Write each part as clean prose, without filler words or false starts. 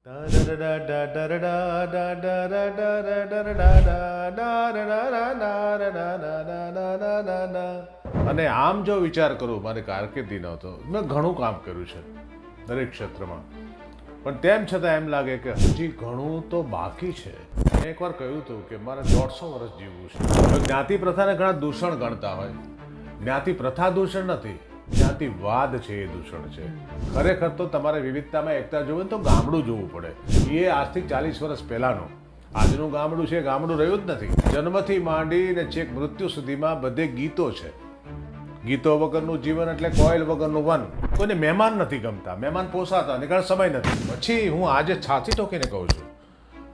અને આમ જો વિચાર કરું મારી કારકિર્દીનો તો મેં ઘણું કામ કર્યું છે દરેક ક્ષેત્રમાં, પણ તેમ છતાં એમ લાગે કે હજી ઘણું તો બાકી છે. મેં એકવાર કહ્યું હતું કે મારે 150 વર્ષ જીવવું છે. જ્ઞાતિ પ્રથાને ઘણા દૂષણ ગણતા હોય. જ્ઞાતિ પ્રથા દૂષણ નથી, જ્ઞાતિવાદ છે એ દૂષણ છે. ખરેખર તો તમારે વિવિધતામાં એકતા જોવે તો ગામડું જોવું પડે. એ આજથી 40 વર્ષ પહેલાનું. આજનું ગામડું છે ગામડું રહ્યું જ નથી. જન્મથી માંડીને છેક મૃત્યુ સુધીમાં બધે ગીતો છે. ગીતો વગરનું જીવન એટલે કોયલ વગરનું વન. કોઈને મહેમાન નથી ગમતા, મહેમાન પોસાતા નીકળ સમય નથી. પછી હું આજે છાતી ઠોકીને કહું છું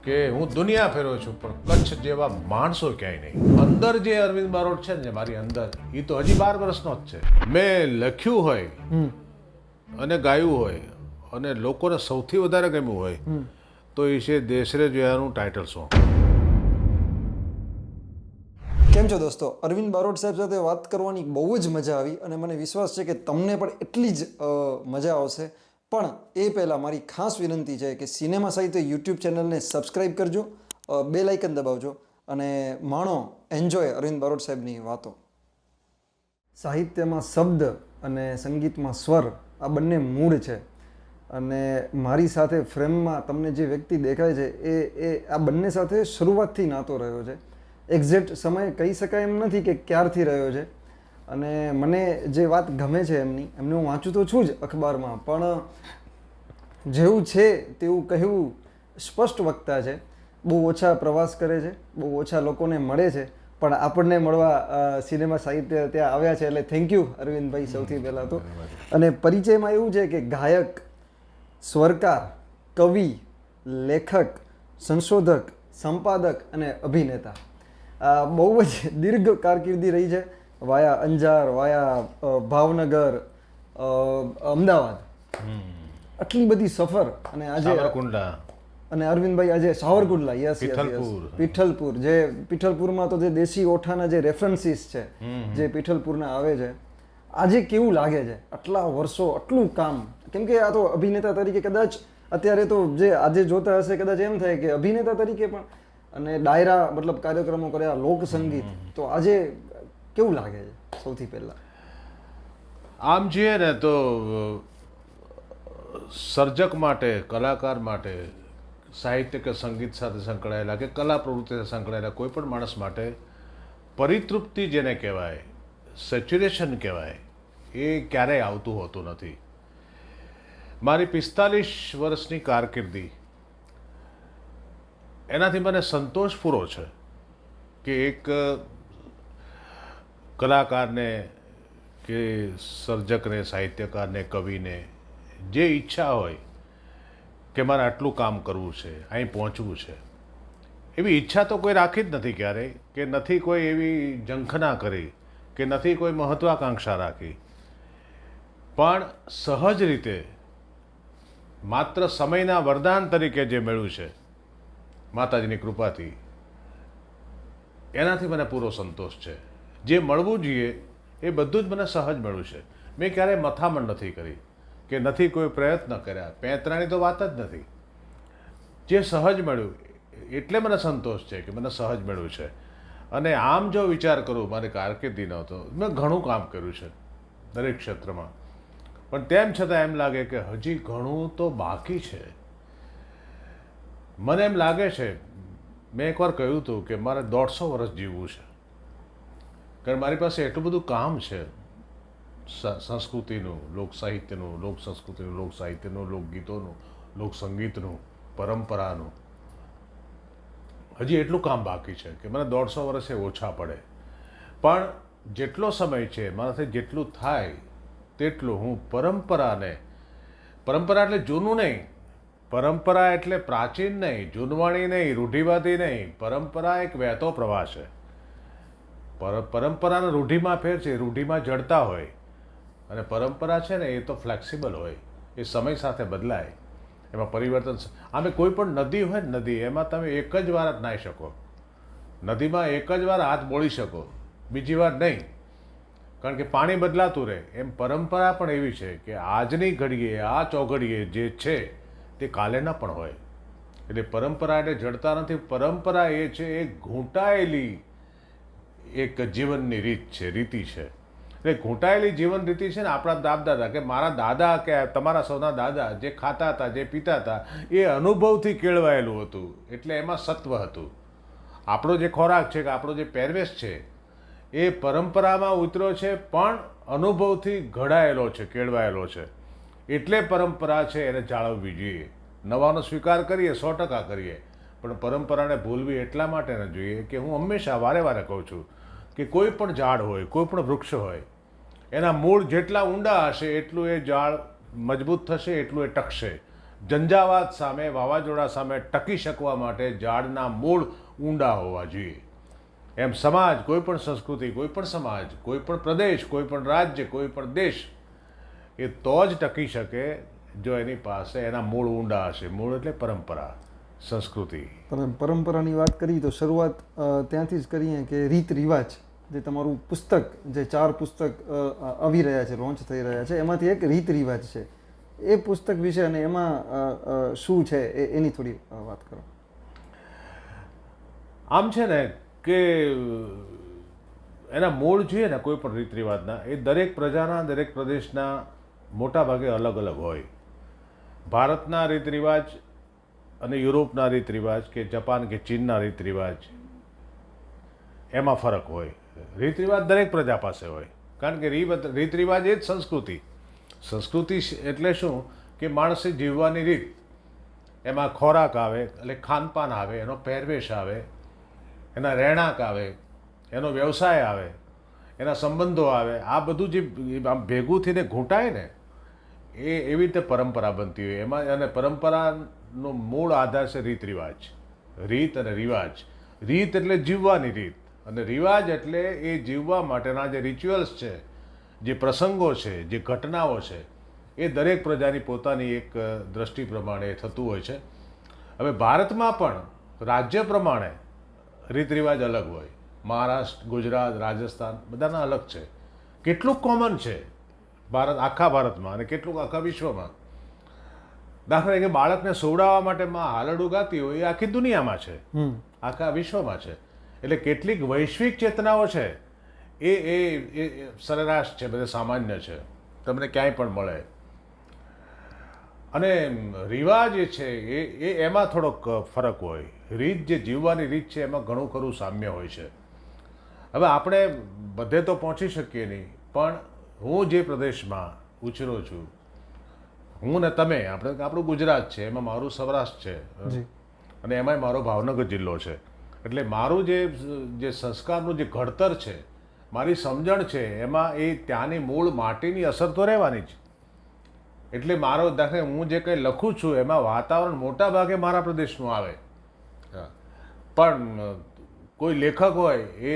કે હું દુનિયા ફેરવ્યો છું, પણ કચ્છ જેવા માણસો ક્યાંય નહીં. અંદર જે અરવિંદ બારોટ છે ને મારી અંદર, એ તો હજી 12 વર્ષનો જ છે. મેં લખ્યું હોય અને ગાયું હોય અને લોકોને સૌથી વધારે ગમ્યું હોય તો એ છે દેશરે જોયાનું ટાઇટલ સોંગ. કેમ છો દોસ્તો? અરવિંદ બારોટ સાહેબ સાથે વાત કરવાની બહુ જ મજા આવી અને મને વિશ્વાસ છે કે તમને પણ એટલી જ મજા આવશે. પણ એ પહેલાં મારી ખાસ વિનંતી છે કે સિનેમા સાહિત્ય યુટ્યુબ ચેનલને સબસ્ક્રાઈબ કરજો, બેલ આઇકન દબાવજો અને માણો, એન્જોય અરવિંદ બારોટ સાહેબની વાતો. સાહિત્યમાં શબ્દ અને સંગીતમાં સ્વર આ બંને મૂળ છે અને મારી સાથે ફ્રેમમાં તમને જે વ્યક્તિ દેખાય છે એ આ બંને સાથે શરૂઆતથી નાતો રહ્યો છે. એક્ઝેક્ટ સમય કહી શકાય એમ નથી કે ક્યારથી રહ્યો છે. અને મને જે વાત ગમે છે એમને હું વાંચું તો છું જ અખબારમાં, પણ જેવું છે તેવું કહેવું સ્પષ્ટ વક્તા છે. બહુ ઓછા પ્રવાસ કરે છે, બહુ ઓછા લોકોને મળે છે, પણ આપણને મળવા સિનેમા સાહિત્ય ત્યાં આવ્યા છે એટલે થેન્ક યુ અરવિંદભાઈ સૌથી પહેલાં તો. અને પરિચયમાં એવું છે કે ગાયક, સ્વરકાર, કવિ, લેખક, સંશોધક, સંપાદક અને અભિનેતા. બહુ જ દીર્ઘ કારકિર્દી રહી છે. વાયા અંજાર, વાયા ભાવનગર, અમદાવાદ, આટલી બધી સફર. અને આજે અને અરવિંદભાઈ આજે સાવરકુંડલા, યસ પીઠલપુર, જે પીઠલપુરમાં તો જે દેશી ઓઠાના જે રેફરન્સીસ છે જે પીઠલપુરના આવે છે, આજે કેવું લાગે છે આટલા વર્ષો આટલું કામ? કેમ કે આ તો અભિનેતા તરીકે કદાચ અત્યારે તો જે આજે જોતા હશે કદાચ એમ થાય કે અભિનેતા તરીકે પણ, અને ડાયરા મતલબ કાર્યક્રમો કર્યા, લોકસંગીત, તો આજે કેવું લાગે છે સૌથી પહેલા? આમ જોઈએ ને તો સર્જક માટે, કલાકાર માટે, સાહિત્ય કે સંગીત સાથે સંકળાયેલા કે કલા પ્રવૃત્તિ સાથે સંકળાયેલા કોઈ પણ માણસ માટે પરિતૃપ્તિ જેને કહેવાય, સેચ્યુરેશન કહેવાય, એ ક્યારેય આવતું હોતું નથી. મારી 45 વર્ષની કારકિર્દી, એનાથી મને સંતોષ પૂરો છે કે એક કલાકારને કે સર્જકને, સાહિત્યકારને, કવિને જે ઈચ્છા હોય કે મારે આટલું કામ કરવું છે, અહીં પહોંચવું છે, એવી ઈચ્છા તો કોઈ રાખી જ નથી ક્યારેય, કે નથી કોઈ એવી ઝંખના કરી, કે નથી કોઈ મહત્વાકાંક્ષા રાખી. પણ સહજ રીતે માત્ર સમયના વરદાન તરીકે જે મળ્યું છે માતાજીની કૃપાથી, એનાથી મને પૂરો સંતોષ છે. જે મળવું જોઈએ એ બધું જ મને સહજ મળ્યું છે. મેં ક્યારેય મથામણ નથી કરી કે નથી કોઈ પ્રયત્ન કર્યા, પેંતરાની તો વાત જ નથી. જે સહજ મળ્યું એટલે મને સંતોષ છે કે મને સહજ મળ્યું છે. અને આમ જો વિચાર કરું મારી કારકિર્દીનો તો મેં ઘણું કામ કર્યું છે દરેક ક્ષેત્રમાં, પણ તેમ છતાં એમ લાગે કે હજી ઘણું તો બાકી છે. મને એમ લાગે છે, મેં એકવાર કહ્યું હતું કે મારે 150 વર્ષ જીવવું છે, કારણ મારી પાસે એટલું બધું કામ છે. સંસ્કૃતિનું, લોક સાહિત્યનું, લોક સંસ્કૃતિનું, લોક સાહિત્યનું, લોકગીતોનું, લોકસંગીતનું, પરંપરાનું. હજી એટલું કામ બાકી છે કે મને 150 વર્ષે ઓછા પડે. પણ જેટલો સમય છે મારાથી જેટલું થાય તેટલું હું પરંપરાને, પરંપરા એટલે જૂનું નહીં, પરંપરા એટલે પ્રાચીન નહીં, જૂનવાણી નહીં, રૂઢિવાદી નહીં. પરંપરા એક વહેતો પ્રવાહ છે. પરંપરાના રૂઢિમાં ફેર છે, રૂઢિમાં જડતા હોય, અને પરંપરા છે ને એ તો ફ્લેક્સિબલ હોય, એ સમય સાથે બદલાય, એમાં પરિવર્તન. આમે કોઈ પણ નદી હોય ને, નદી, એમાં તમે એક જ વાર જ નાહી શકો. નદીમાં એક જ વાર હાથ બોળી શકો, બીજી વાર નહીં, કારણ કે પાણી બદલાતું રહે. એમ પરંપરા પણ એવી છે કે આજની ઘડીએ, આ ચોઘડીએ જે છે તે કાલેના પણ હોય. એટલે પરંપરા એટલે જડતા નથી. પરંપરા એ છે એ ઘૂંટાયેલી એક જીવનની રીતિ છે. એટલે ઘૂંટાયેલી જીવન રીતિ છે ને આપણા બાપ દાદા કે મારા દાદા કે તમારા સૌના દાદા જે ખાતા હતા, જે પીતા હતા, એ અનુભવથી કેળવાયેલું હતું. એટલે એમાં સત્વ હતું. આપણો જે ખોરાક છે કે આપણો જે પહેરવેશ છે એ પરંપરામાં ઉતર્યો છે, પણ અનુભવથી ઘડાયેલો છે, કેળવાયેલો છે. એટલે પરંપરા છે એને જાળવવી જોઈએ. નવાનો સ્વીકાર કરીએ, 100% કરીએ, પણ પરંપરાને ભૂલવી એટલા માટે ન જોઈએ કે હું હંમેશા વારે વારે કહું છું કે કોઈ પણ ઝાડ હોય, કોઈ પણ વૃક્ષ હોય, એના મૂળ જેટલા ઊંડા હશે એટલું એ ઝાડ મજબૂત થશે, એટલું એ ટકશે. ઝંઝાવાત સામે, વાવાઝોડા સામે ટકી શકવા માટે ઝાડના મૂળ ઊંડા હોવા જોઈએ. એમ સમાજ, કોઈ પણ સંસ્કૃતિ, કોઈ પણ સમાજ, કોઈ પણ પ્રદેશ, કોઈ પણ રાજ્ય, કોઈ પણ દેશ એ તો જ ટકી શકે જો એની પાસે એના મૂળ ઊંડા હશે. મૂળ એટલે પરંપરા, સંસ્કૃતિ. પરંપરાની વાત કરી તો શરૂઆત ત્યાંથી જ કરીએ કે રીત રિવાજ, જે તમારું પુસ્તક, જે 4 પુસ્તક આવી રહ્યા છે, લોન્ચ થઈ રહ્યા છે, એમાંથી એક રીત રિવાજ છે. એ પુસ્તક વિશે અને એમાં શું છે એની થોડી વાત કરો. આમ છે ને કે એના મૂળ જોઈએ ને કોઈ પણ રીત રિવાજના, એ દરેક પ્રજાના, દરેક પ્રદેશના મોટા ભાગે અલગ અલગ હોય. ભારતના રીત રિવાજ અને યુરોપના રીત રિવાજ કે જાપાન કે ચીનના રીત રિવાજ, એમાં ફરક હોય. રીત રિવાજ દરેક પ્રજા પાસે હોય, કારણ કે રીત રિવાજ એ જ સંસ્કૃતિ. સંસ્કૃતિ એટલે શું કે માણસે જીવવાની રીત, એમાં ખોરાક આવે એટલે ખાનપાન આવે, એનો પહેરવેશ આવે, એના રહેણાંક આવે, એનો વ્યવસાય આવે, એના સંબંધો આવે. આ બધું જે આમ ભેગું થઈને ઘૂંટાય ને એ એવી રીતે પરંપરા બનતી હોય. એમાં અને પરંપરાનો મૂળ આધાર છે રીત રિવાજ. રીત અને રિવાજ. રીત એટલે જીવવાની રીત, અને રિવાજ એટલે એ જીવવા માટેના જે રિચ્યુઅલ્સ છે, જે પ્રસંગો છે, જે ઘટનાઓ છે, એ દરેક પ્રજાની પોતાની એક દ્રષ્ટિ પ્રમાણે થતું હોય છે. હવે ભારતમાં પણ રાજ્ય પ્રમાણે રીત રિવાજ અલગ હોય. મહારાષ્ટ્ર, ગુજરાત, રાજસ્થાન બધાના અલગ છે. કેટલુંક કોમન છે ભારત, આખા ભારતમાં, અને કેટલુંક આખા વિશ્વમાં. દાખલા તરીકે બાળકને સોવડાવવા માટે માં હાલરડું ગાતી હોય એ આખી દુનિયામાં છે, આખા વિશ્વમાં છે. એટલે કેટલીક વૈશ્વિક ચેતનાઓ છે એ એ એ સરેરાશ છે, બધે સામાન્ય છે, તમને ક્યાંય પણ મળે. અને રિવાજ એ છે એ એમાં થોડોક ફરક હોય. રીત જે જીવવાની રીત છે એમાં ઘણું ખરું સામ્ય હોય છે. હવે આપણે બધે તો પહોંચી શકીએ નહીં, પણ હું જે પ્રદેશમાં ઉછરો છું, હું ને તમે, આપણું ગુજરાત છે, એમાં મારું સૌરાષ્ટ્ર છે, અને એમાંય મારો ભાવનગર જિલ્લો છે. એટલે મારું જે સંસ્કારનું જે ઘડતર છે, મારી સમજણ છે, એમાં એ ત્યાંની મૂળ માટીની અસર તો રહેવાની જ. એટલે મારો દાખલે હું જે કંઈ લખું છું એમાં વાતાવરણ મોટા ભાગે મારા પ્રદેશનું આવે. પણ કોઈ લેખક હોય એ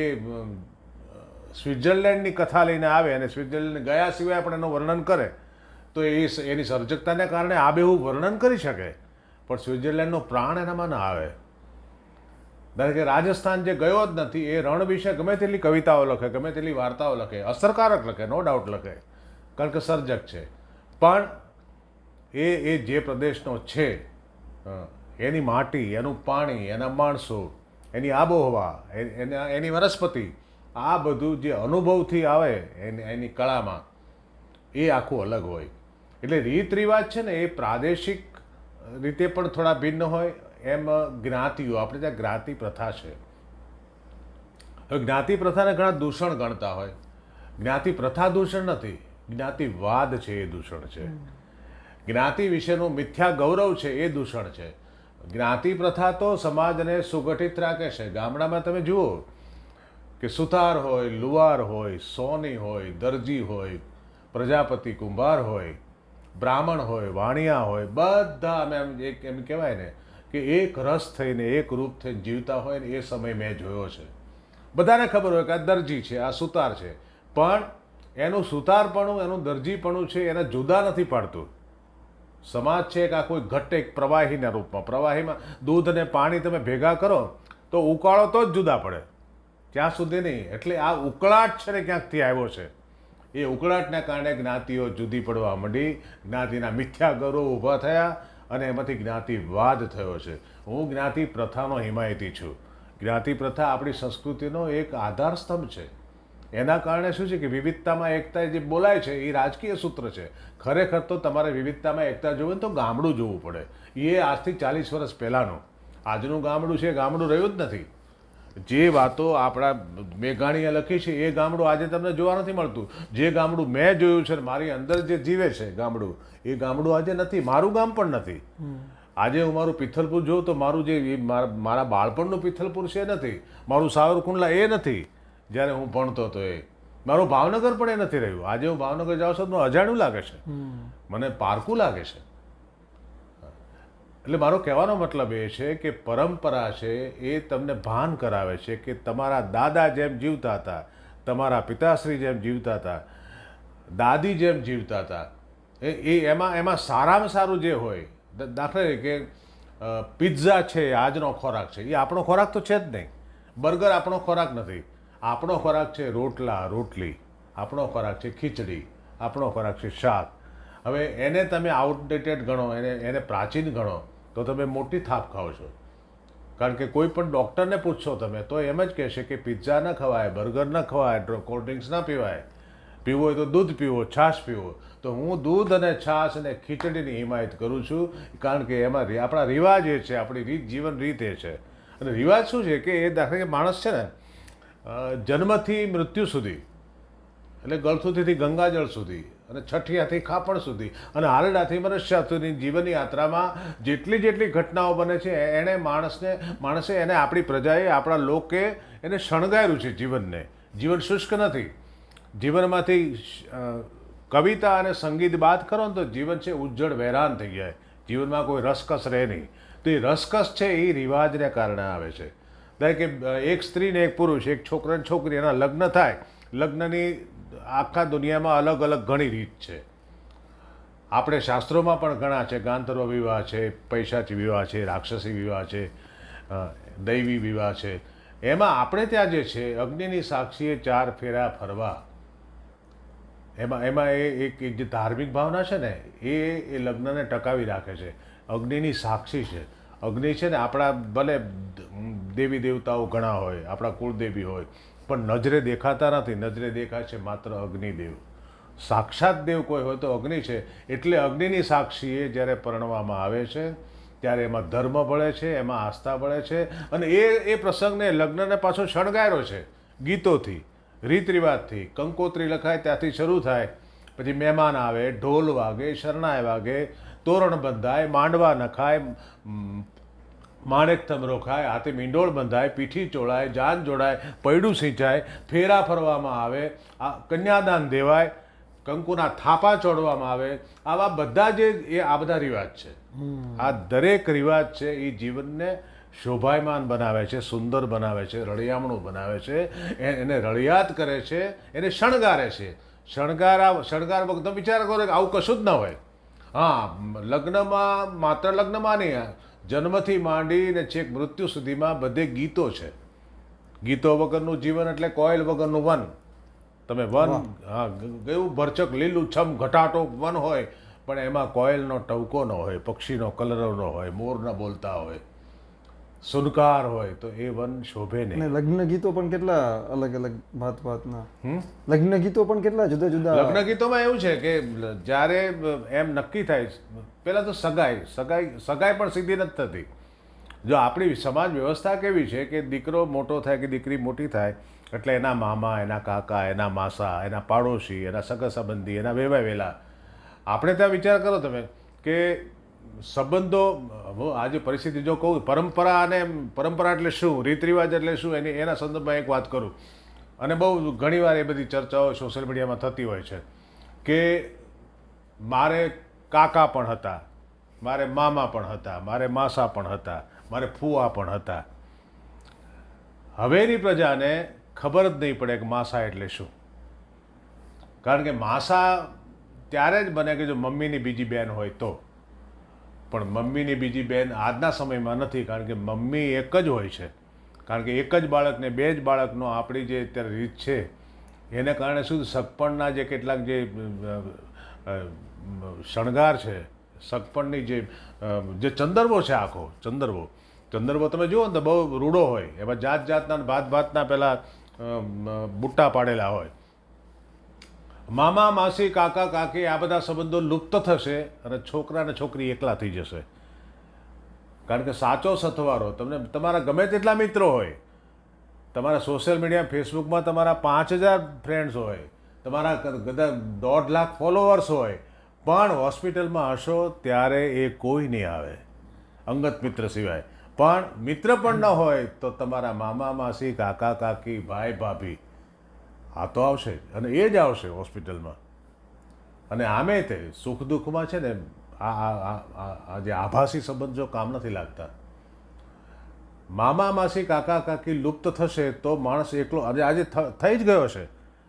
સ્વિટ્ઝરલેન્ડની કથા લઈને આવે અને સ્વિટ્ઝરલેન્ડ ગયા સિવાય પણ એનું વર્ણન કરે તો એ એની સર્જકતાને કારણે આબેહૂબ વર્ણન કરી શકે, પણ સ્વિટ્ઝરલેન્ડનો પ્રાણ એનામાં ના આવે. ધારો કે રાજસ્થાન જે ગયો જ નથી એ રણ વિશે ગમે તેટલી કવિતાઓ લખે, ગમે તેટલી વાર્તાઓ લખે, અસરકારક લખે, નો ડાઉટ લખે, કારણ કે સર્જક છે. પણ એ જે પ્રદેશનો છે, એની માટી, એનું પાણી, એના માણસો, એની આબોહવા, એની વનસ્પતિ, આ બધું જે અનુભવથી આવે એની કળામાં, એ આખું અલગ હોય. એટલે રીત રિવાજ છે ને એ પ્રાદેશિક રીતે પણ થોડા ભિન્ન હોય. એમ જ્ઞાતિઓ, આપણે ત્યાં જ્ઞાતિ પ્રથા છે. હવે જ્ઞાતિ પ્રથાને ઘણા દૂષણ ગણતા હોય. જ્ઞાતિ પ્રથા દૂષણ નથી, જ્ઞાતિવાદ છે એ દૂષણ છે. જ્ઞાતિ વિશેનું મિથ્યા ગૌરવ છે એ દૂષણ છે. જ્ઞાતિ પ્રથા તો સમાજને સુગઠિત રાખે છે. ગામડામાં તમે જુઓ કે સુથાર હોય, લુવાર હોય, સોની હોય, દરજી હોય, પ્રજાપતિ કુંભાર હોય, બ્રાહ્મણ હોય, વાણિયા હોય, બધા અમે એમ કહેવાય ને કે એક રસ થઈને, એક રૂપ થઈને જીવતા હોય ને એ સમય મેં જોયો છે. બધાને ખબર હોય કે આ દરજી છે, આ સુતાર છે, પણ એનું સુતારપણું, એનું દરજીપણું છે એને જુદા નથી પાડતું. સમાજ છે કે આ કોઈ ઘટ્ટ એક પ્રવાહીના રૂપમાં, પ્રવાહીમાં દૂધ અને પાણી તમે ભેગા કરો તો ઉકાળો તો જ જુદા પડે, ત્યાં સુધી નહીં. એટલે આ ઉકળાટ છે ને ક્યાંકથી આવ્યો છે. એ ઉકળાટના કારણે જ્ઞાતિઓ જુદી પડવા માંડી, જ્ઞાતિના મિથ્યા ગૌરવ ઊભા થયા, અને એમાંથી જ્ઞાતિવાદ થયો છે. હું જ્ઞાતિ પ્રથાનો હિમાયતી છું. જ્ઞાતિ પ્રથા આપણી સંસ્કૃતિનો એક આધાર સ્તંભ છે. એના કારણે શું છે કે વિવિધતામાં એકતા જે બોલાય છે એ રાજકીય સૂત્ર છે. ખરેખર તો તમારે વિવિધતામાં એકતા જોવે ને તો ગામડું જોવું પડે. એ આજથી 40 વર્ષ પહેલાંનું. આજનું ગામડું છે ગામડું રહ્યું જ નથી. જે વાતો આપણા મેઘાણીએ લખી છે એ ગામડું આજે તમને જોવા નથી મળતું. જે ગામડું મેં જોયું છે મારી અંદર જે જીવે છે ગામડું, એ ગામડું આજે નથી. મારું ગામ પણ નથી. આજે હું મારું પિથલપુર જોઉં તો મારું જે મારા બાળપણનું પિથલપુર છે એ નથી. મારું સાવરકુંડલા એ નથી જ્યારે હું ભણતો હતો. એ મારું ભાવનગર પણ એ નથી રહ્યું. આજે હું ભાવનગર જાઉં છું તો અજાણ્યું લાગે છે, મને પારકું લાગે છે. એટલે મારો કહેવાનો મતલબ એ છે કે પરંપરા છે એ તમને ભાન કરાવે છે કે તમારા દાદા જેમ જીવતા હતા, તમારા પિતાશ્રી જેમ જીવતા હતા, દાદી જેમ જીવતા હતા, એમાં સારામાં સારું જે હોય, દાખલા તરીકે પિઝા છે એ આજનો ખોરાક છે, એ આપણો ખોરાક તો છે જ નહીં. બર્ગર આપણો ખોરાક નથી. આપણો ખોરાક છે રોટલા રોટલી, આપણો ખોરાક છે ખીચડી, આપણો ખોરાક છે શાક. હવે એને તમે આઉટડેટેડ ગણો, એને પ્રાચીન ગણો તો તમે મોટી થાપ ખાઓ છો. કારણ કે કોઈ પણ ડૉક્ટરને પૂછશો તમે તો એમ જ કહેશે કે પિઝા ન ખવાય, બર્ગર ન ખવાય, કોલ્ડ ડ્રિંક્સ ના પીવાય, પીવું હોય તો દૂધ પીવો, છાશ પીવો. તો હું દૂધ અને છાશ અને ખીચડીની હિમાયત કરું છું. કારણ કે એમાં આપણા રિવાજ એ છે, આપણી રીત, જીવન રીત એ છે. અને રિવાજ શું છે કે એ દાખલા કે માણસ છે ને જન્મથી મૃત્યુ સુધી, એટલે ગળથુથીથી ગંગાજળ સુધી અને છઠિયાથી ખાપણ સુધી અને હારડાથી મનુષ્ય સુધી જીવનની યાત્રામાં જેટલી ઘટનાઓ બને છે માણસે એને આપણી પ્રજાએ, આપણા લોકે એને શણગાર્યું છે જીવનને. જીવન શુષ્ક નથી. જીવનમાંથી કવિતા અને સંગીત બાદ કરો ને તો જીવન છે ઉજ્જળ વહેરાન થઈ જાય. જીવનમાં કોઈ રસકસ રહે નહીં. તો એ રસકસ છે એ રિવાજને કારણે આવે છે. ધારો કે એક સ્ત્રી ને એક પુરુષ, એક છોકરા ને છોકરી, એના લગ્ન થાય. લગ્નની આખા દુનિયામાં અલગ અલગ ઘણી રીત છે. આપણે શાસ્ત્રોમાં પણ ઘણા છે. ગાંધર્વ વિવાહ છે, પૈશાચી વિવાહ છે, રાક્ષસી વિવાહ છે, દૈવી વિવાહ છે. એમાં આપણે ત્યાં જે છે અગ્નિની સાક્ષીએ 4 ફેરા ફરવા, એમાં એક જે ધાર્મિક ભાવના છે ને એ લગ્નને ટકાવી રાખે છે. અગ્નિની સાક્ષી છે. અગ્નિ છે ને આપણા ભલે દેવી દેવતાઓ ઘણા હોય, આપણા કુળદેવી હોય, પણ નજરે દેખાતા નથી. નજરે દેખાય છે માત્ર અગ્નિદેવ. સાક્ષાત દેવ કોઈ હોય તો અગ્નિ છે. એટલે અગ્નિની સાક્ષીએ જ્યારે પરણવામાં આવે છે ત્યારે એમાં ધર્મ ભળે છે, એમાં આસ્થા ભળે છે. અને એ પ્રસંગને, લગ્નને પાછો શણગાર્યો છે ગીતોથી, રીત રિવાજથી. કંકોત્રી લખાય ત્યાંથી શરૂ થાય, પછી મહેમાન આવે, ઢોલ વાગે, શરણાઈ વાગે, તોરણ બંધાય, માંડવા નખાય, માણેક તમરો ખાય, હાથે મીંડોળ બંધાય, પીઠી ચોળાય, જાન જોડાય, પૈડું સિંચાય, ફેરા ફરવામાં આવે, કન્યાદાન દેવાય, કંકુના થાપા ચોડવામાં આવે. આવા બધા આ બધા રિવાજ છે. આ દરેક રિવાજ છે એ જીવનને શોભાયમાન બનાવે છે, સુંદર બનાવે છે, રળિયામણું બનાવે છે, એને રળિયાત કરે છે, એને શણગારે છે. શણગાર વખતે વિચાર કરો કે આવું કશું જ ન હોય. હા, લગ્નમાં, માત્ર લગ્નમાં નહીં, જન્મથી માંડીને છેક મૃત્યુ સુધીમાં બધે ગીતો છે. ગીતો વગરનું જીવન એટલે કોયલ વગરનું વન. તમે વન, હા, કેવું ભરચક લીલું છમ ઘટાટો વન હોય, પણ એમાં કોયલનો ટવકો ન હોય, પક્ષીનો કલરવ ન હોય, મોર ન બોલતા હોય, સુનકાર હોય, તો એ વન શોભે નહીં. અને લગ્ન ગીતો પણ કેટલા અલગ અલગ ભાતના. લગ્ન ગીતો પણ કેટલા જુદા જુદા. લગ્ન ગીતોમાં એવું છે કે જ્યારે એમ નક્કી થાય, પહેલાં તો સગાઈ પણ સીધી નથી થતી. જો આપણી સમાજ વ્યવસ્થા કેવી છે કે દીકરો મોટો થાય કે દીકરી મોટી થાય એટલે એના મામા, એના કાકા, એના માસા, એના પાડોશી, એના સગા સંબંધી, એના વેવાય વેલા. આપણે ત્યાં વિચાર કરો તમે કે સંબંધો, આજે પરિસ્થિતિ જો કહું, પરંપરા એટલે શું, રીત રિવાજ એટલે શું, એના સંદર્ભમાં એક વાત કરું. અને બહુ ઘણીવાર એ બધી ચર્ચાઓ સોશિયલ મીડિયામાં થતી હોય છે કે મારે કાકા પણ હતા, મારે મામા પણ હતા, મારે માસા પણ હતા, મારે ફૂવા પણ હતા. હવેની પ્રજાને ખબર જ નહીં પડે કે માસા એટલે શું. કારણ કે માસા ત્યારે જ બને કે જો મમ્મીની બીજી બહેન હોય તો. પણ મમ્મીની બીજી બહેન આજના સમયમાં નથી. કારણ કે મમ્મી એક જ હોય છે. કારણ કે એક જ બાળકને, 2 જ બાળકનો આપણી જે અત્યારે રીત છે એને કારણે શું સગપણના જે કેટલાક જે શણગાર છે સગપણની જે ચંદરવો છે આખો ચંદરવો તમે જુઓ ને તો બહુ રૂડો હોય, એમાં જાત જાતના ભાતના પેલા બુટ્ટા પાડેલા હોય. મામા માસી કાકા કાકી આ બધા સંબંધો લુપ્ત થશે અને છોકરા અને છોકરી એકલા થઈ જશે. કારણ કે સાચો સથવારો તમને તમારા ગમે તેટલા મિત્રો હોય, તમારા સોશિયલ મીડિયા ફેસબુકમાં તમારા 5000 ફ્રેન્ડ્સ હોય, તમારા કદાચ 1.5 લાખ ફોલોવર્સ હોય, પણ હોસ્પિટલમાં હશો ત્યારે એ કોઈ નહીં આવે અંગત મિત્ર સિવાય. પણ મિત્ર પણ ન હોય તો તમારા મામા માસી કાકા કાકી ભાઈ ભાભી આ તો આવશે અને એ જ આવશે હોસ્પિટલમાં. અને આમે તે સુખ દુઃખમાં છે ને આ જે આભાસી સંબંધો કામ નથી લાગતા. મામા માસી કાકા કાકી લુપ્ત થશે તો માણસ એકલો આજે થઈ જ ગયો છે.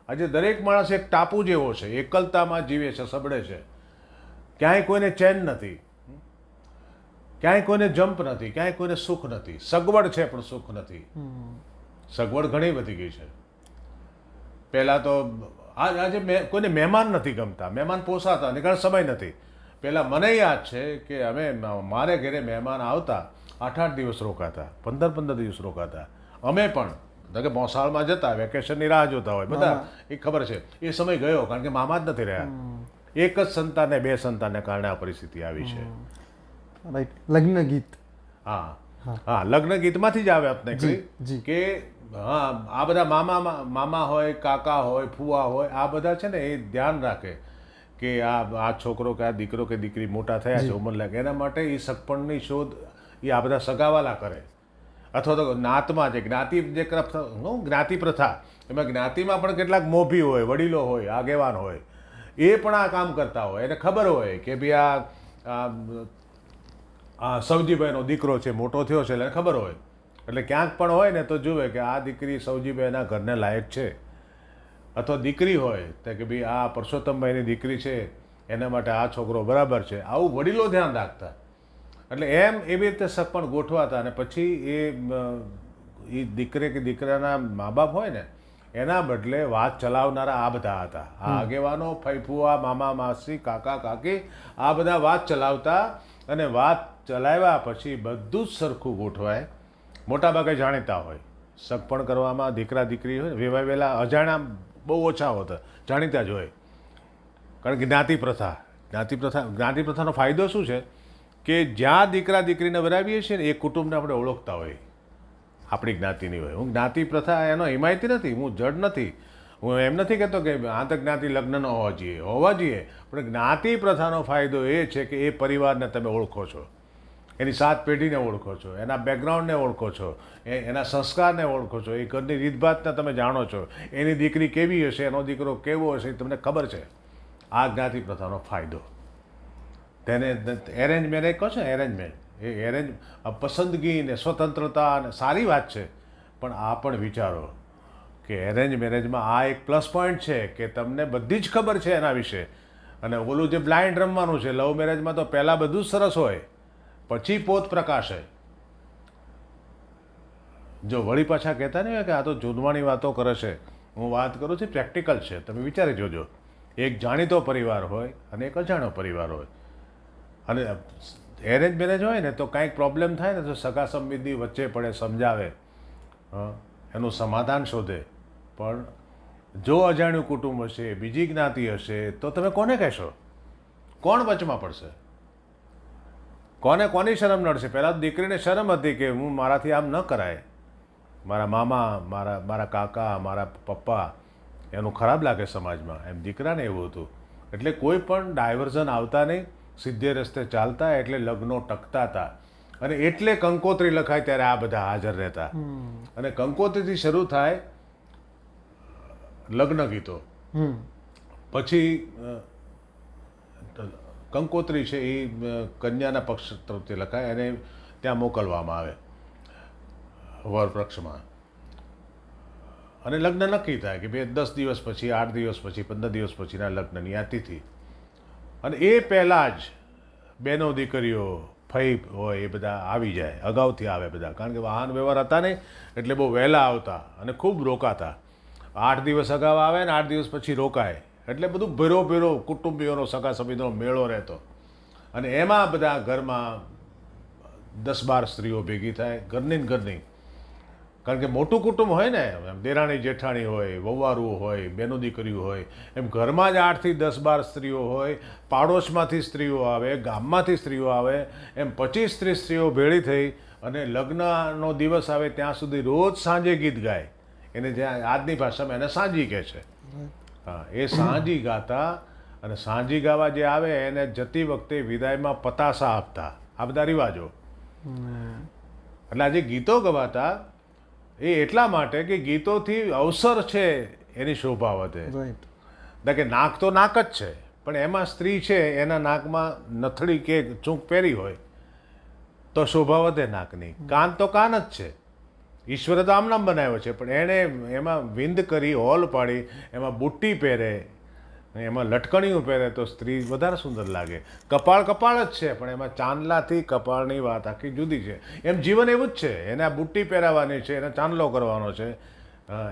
આજે દરેક માણસ એક ટાપુ જેવો છે, એકલતામાં જીવે છે, સબડે છે. ક્યાંય કોઈને ચેન નથી, ક્યાંય કોઈને જમ્પ નથી, ક્યાંય કોઈને સુખ નથી. સગવડ છે પણ સુખ નથી. સગવડ ઘણી વધી ગઈ છે. પહેલાં તો આજે કોઈને મહેમાન નથી ગમતા, મહેમાન પોસાતા નહીં કારણ સમય નથી. પહેલાં મને યાદ છે કે અમે મારે ઘરે મહેમાન આવતા 8-8 દિવસ રોકાતા, 15-15 દિવસ રોકાતા. અમે પણ કે મોસાળમાં જતા, વેકેશનની રાહ જોતા હોય બધા, એ ખબર છે એ સમય ગયો કારણ કે મામા જ નથી રહ્યા. એક જ સંતાનને 2 સંતાનને કારણે આ પરિસ્થિતિ આવી છે. રાઈટ. લગ્ન ગીત. હા, લગ્ન ગીતમાંથી જ આવે આપને કે હા આ બધા મામા હોય, કાકા હોય, ફુવા હોય, આ બધા છે ને એ ધ્યાન રાખે કે આ છોકરો કે આ દીકરો કે દીકરી મોટા થયા છે, ઉંમર લાગે, એના માટે એ સગપણની શોધ એ આ બધા સગાવાલા કરે. અથવા તો નાતમાં જે જ્ઞાતિ પ્રથા, એમાં જ્ઞાતિમાં પણ કેટલાક મોભી હોય, વડીલો હોય, આગેવાન હોય, એ પણ આ કામ કરતા હોય. એને ખબર હોય કે ભાઈ આ સવજીભાઈનો દીકરો છે, મોટો થયો છે, એટલે ખબર હોય. એટલે ક્યાંક પણ હોય ને તો જુએ કે આ દીકરી સવજીભાઈના ઘરને લાયક છે. અથવા દીકરી હોય તો કે ભાઈ આ પરસોત્તમભાઈની દીકરી છે, એના માટે આ છોકરો બરાબર છે. આવું વડીલો ધ્યાન રાખતા. એટલે એમ એવી રીતે સગપણ ગોઠવાતા. અને પછી એ દીકરી કે દીકરાના મા બાપ હોય ને એના બદલે વાત ચલાવનારા આ બધા હતા. આ આગેવાનો, ફૈફુઆ, મામા માસી, કાકા કાકી, આ બધા વાત ચલાવતા. અને વાત ચલાવ્યા પછી બધું જ સરખું ગોઠવાય. મોટાભાગે જાણીતા હોય. સગપણ કરવામાં દીકરા દીકરી હોય વેલા અજાણ્યા બહુ ઓછા હોતા, જાણીતા જ હોય. કારણ કે જ્ઞાતિ પ્રથાનો ફાયદો શું છે કે જ્યાં દીકરા દીકરીને વરાવીએ છીએ ને એ કુટુંબને આપણે ઓળખતા હોય, આપણી જ્ઞાતિની હોય. હું જ્ઞાતિ પ્રથા એનો હિમાયતી નથી, હું જડ નથી. હું એમ નથી કહેતો કે આંતરજ્ઞાતિ લગ્ન ન હોવા જોઈએ. પણ જ્ઞાતિ પ્રથાનો ફાયદો એ છે કે એ પરિવારને તમે ઓળખો છો, એની 7 પેઢીને ઓળખો છો, એના બેકગ્રાઉન્ડને ઓળખો છો, એના સંસ્કારને ઓળખો છો, એ ઘરની રીતભાતને તમે જાણો છો. એની દીકરી કેવી હશે, એનો દીકરો કેવો હશે, એ તમને ખબર છે. આ જ્ઞાતિ પ્રથાનો ફાયદો. તેને એરેન્જ મેરેજ કહો છો, એરેન્જ પસંદગી ને સ્વતંત્રતા અને સારી વાત છે. પણ આ પણ વિચારો કે એરેન્જ મેરેજમાં આ એક પ્લસ પોઈન્ટ છે કે તમને બધી જ ખબર છે એના વિશે. અને ઓલું જે બ્લાઇન્ડ રમવાનું છે લવ મેરેજમાં તો પહેલાં બધું જ સરસ હોય, પછી પોત પ્રકાશે. જો વળી પાછા કહેતા નહીં હોય કે આ તો જૂનવાણી વાતો કરે છે, હું વાત કરું છું પ્રેક્ટિકલ છે. તમે વિચારી જોજો, એક જાણીતો પરિવાર હોય અને એક અજાણ્યો પરિવાર હોય. અને એરેન્જ મેરેજ હોય ને તો કાંઈક પ્રોબ્લેમ થાય ને તો સગા સંબંધી વચ્ચે પડે, સમજાવે, એનું સમાધાન શોધે. પણ જો અજાણ્યું કુટુંબ હશે, બીજી જ્ઞાતિ હશે, તો તમે કોને કહેશો? કોણ વચમાં પડશે? કોની શરમ નડશે? પહેલાં તો દીકરીને શરમ હતી કે હું મારાથી આમ ન કરાય, મારા મામા, મારા કાકા, મારા પપ્પા, એનું ખરાબ લાગે સમાજમાં. એમ દીકરાને એવું હતું. એટલે કોઈ પણ ડાયવર્ઝન આવતા નહીં, સીધે રસ્તે ચાલતા. એટલે લગ્નો ટકતા હતા. અને એટલે કંકોત્રી લખાય ત્યારે આ બધા હાજર રહેતા. અને કંકોત્રીથી શરૂ થાય લગ્ન ગીતો. પછી કંકોત્રી છે એ કન્યાના પક્ષ તરફથી લખાય અને ત્યાં મોકલવામાં આવે વર પક્ષમાં. અને લગ્ન નક્કી થાય કે ભાઈ 10 દિવસ પછી, 8 દિવસ પછી, 15 દિવસ પછીના લગ્નની આ તિથિ. અને એ પહેલાં જ બહેનો દીકરીઓ, ફઈ હોય એ બધા આવી જાય, અગાઉથી આવે બધા. કારણ કે વાહન વ્યવહાર હતા નહીં એટલે બહુ વહેલા આવતા અને ખૂબ રોકાતા. 8 દિવસ અગાઉ આવે ને 8 દિવસ પછી રોકાય. એટલે બધું ભેરો કુટુંબીઓનો, સગા સંબંધીનો મેળો રહેતો. અને એમાં બધા ઘરમાં 10-12 સ્ત્રીઓ ભેગી થાય, ઘરની ને ઘરની. કારણ કે મોટું કુટુંબ હોય ને, એમ દેરાણી જેઠાણી હોય, વહુવારું હોય, બેનો દીકરીઓ હોય, એમ ઘરમાં જ 8 થી 10-12 સ્ત્રીઓ હોય, પાડોશમાંથી સ્ત્રીઓ આવે, ગામમાંથી સ્ત્રીઓ આવે, એમ 25-30 સ્ત્રીઓ ભેળી થઈ અને લગ્નનો દિવસ આવે ત્યાં સુધી રોજ સાંજે ગીત ગાય. એને જ્યાં આજની ભાષામાં એને સાંજી કહે છે. હા, એ સાંજી ગાતા અને સાંજી ગાવા જે આવે એને જતી વખતે વિદાયમાં પતાસા આપતા. આ બધા રિવાજો. એટલે આ જે ગીતો ગવાતા એ એટલા માટે કે ગીતોથી અવસર છે એની શોભા વધે. રાઈટ. કે નાક તો નાક જ છે, પણ એમાં સ્ત્રી છે એના નાકમાં નથડી કે ચૂંક પહેરી હોય તો શોભા વધે નાકની. કાન તો કાન જ છે, ઈશ્વરે તો આમ નામ બનાવ્યો છે, પણ એણે એમાં વિંદ કરી હોલ પાડી એમાં બુટ્ટી પહેરે, એમાં લટકણીઓ પહેરે તો સ્ત્રી વધારે સુંદર લાગે. કપાળ કપાળ જ છે, પણ એમાં ચાંદલાથી કપાળની વાત આખી જુદી છે. એમ જીવન એવું જ છે, એને આ બુટ્ટી પહેરાવવાની છે, એને ચાંદલો કરવાનો છે,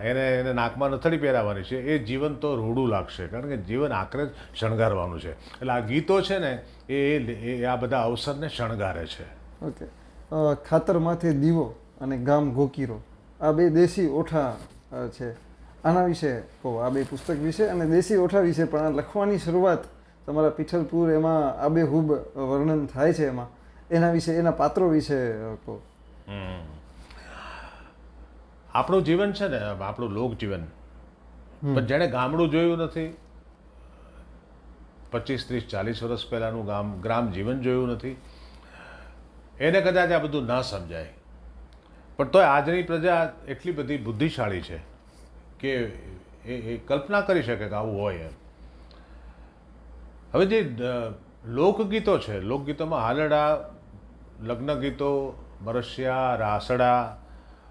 એને નાકમાં નથડી પહેરાવવાની છે. એ જીવન તો રૂડું લાગશે, કારણ કે જીવન આખરે જ શણગારવાનું છે. એટલે આ ગીતો છે ને એ આ બધા અવસરને શણગારે છે. ઓકે. ખાતર માથે દીવો અને ગામ ગોકીરો, આ બે દેશી ઓઠા છે. આના વિશે કહો, આ બે પુસ્તક વિશે અને દેશી ઓઠા વિશે. પણ આ લખવાની શરૂઆત તમારા પીઠલપુર એમાં આબેહૂબ વર્ણન થાય છે એમાં, એના વિશે, એના પાત્રો વિશે કહો. આપણું જીવન છે ને, આપણું લોકજીવન, પણ જેણે ગામડું જોયું નથી, 25, 30, 40 વર્ષ પહેલાંનું ગ્રામ જીવન જોયું નથી, એને કદાચ આ બધું ના સમજાય. પણ તોય આજની પ્રજા એટલી બધી બુદ્ધિશાળી છે કે એ કલ્પના કરી શકે કે આવું હોય એમ. હવે જે લોકગીતો છે, લોકગીતોમાં હાલરડા, લગ્ન ગીતો, મરશિયા, રાસડા,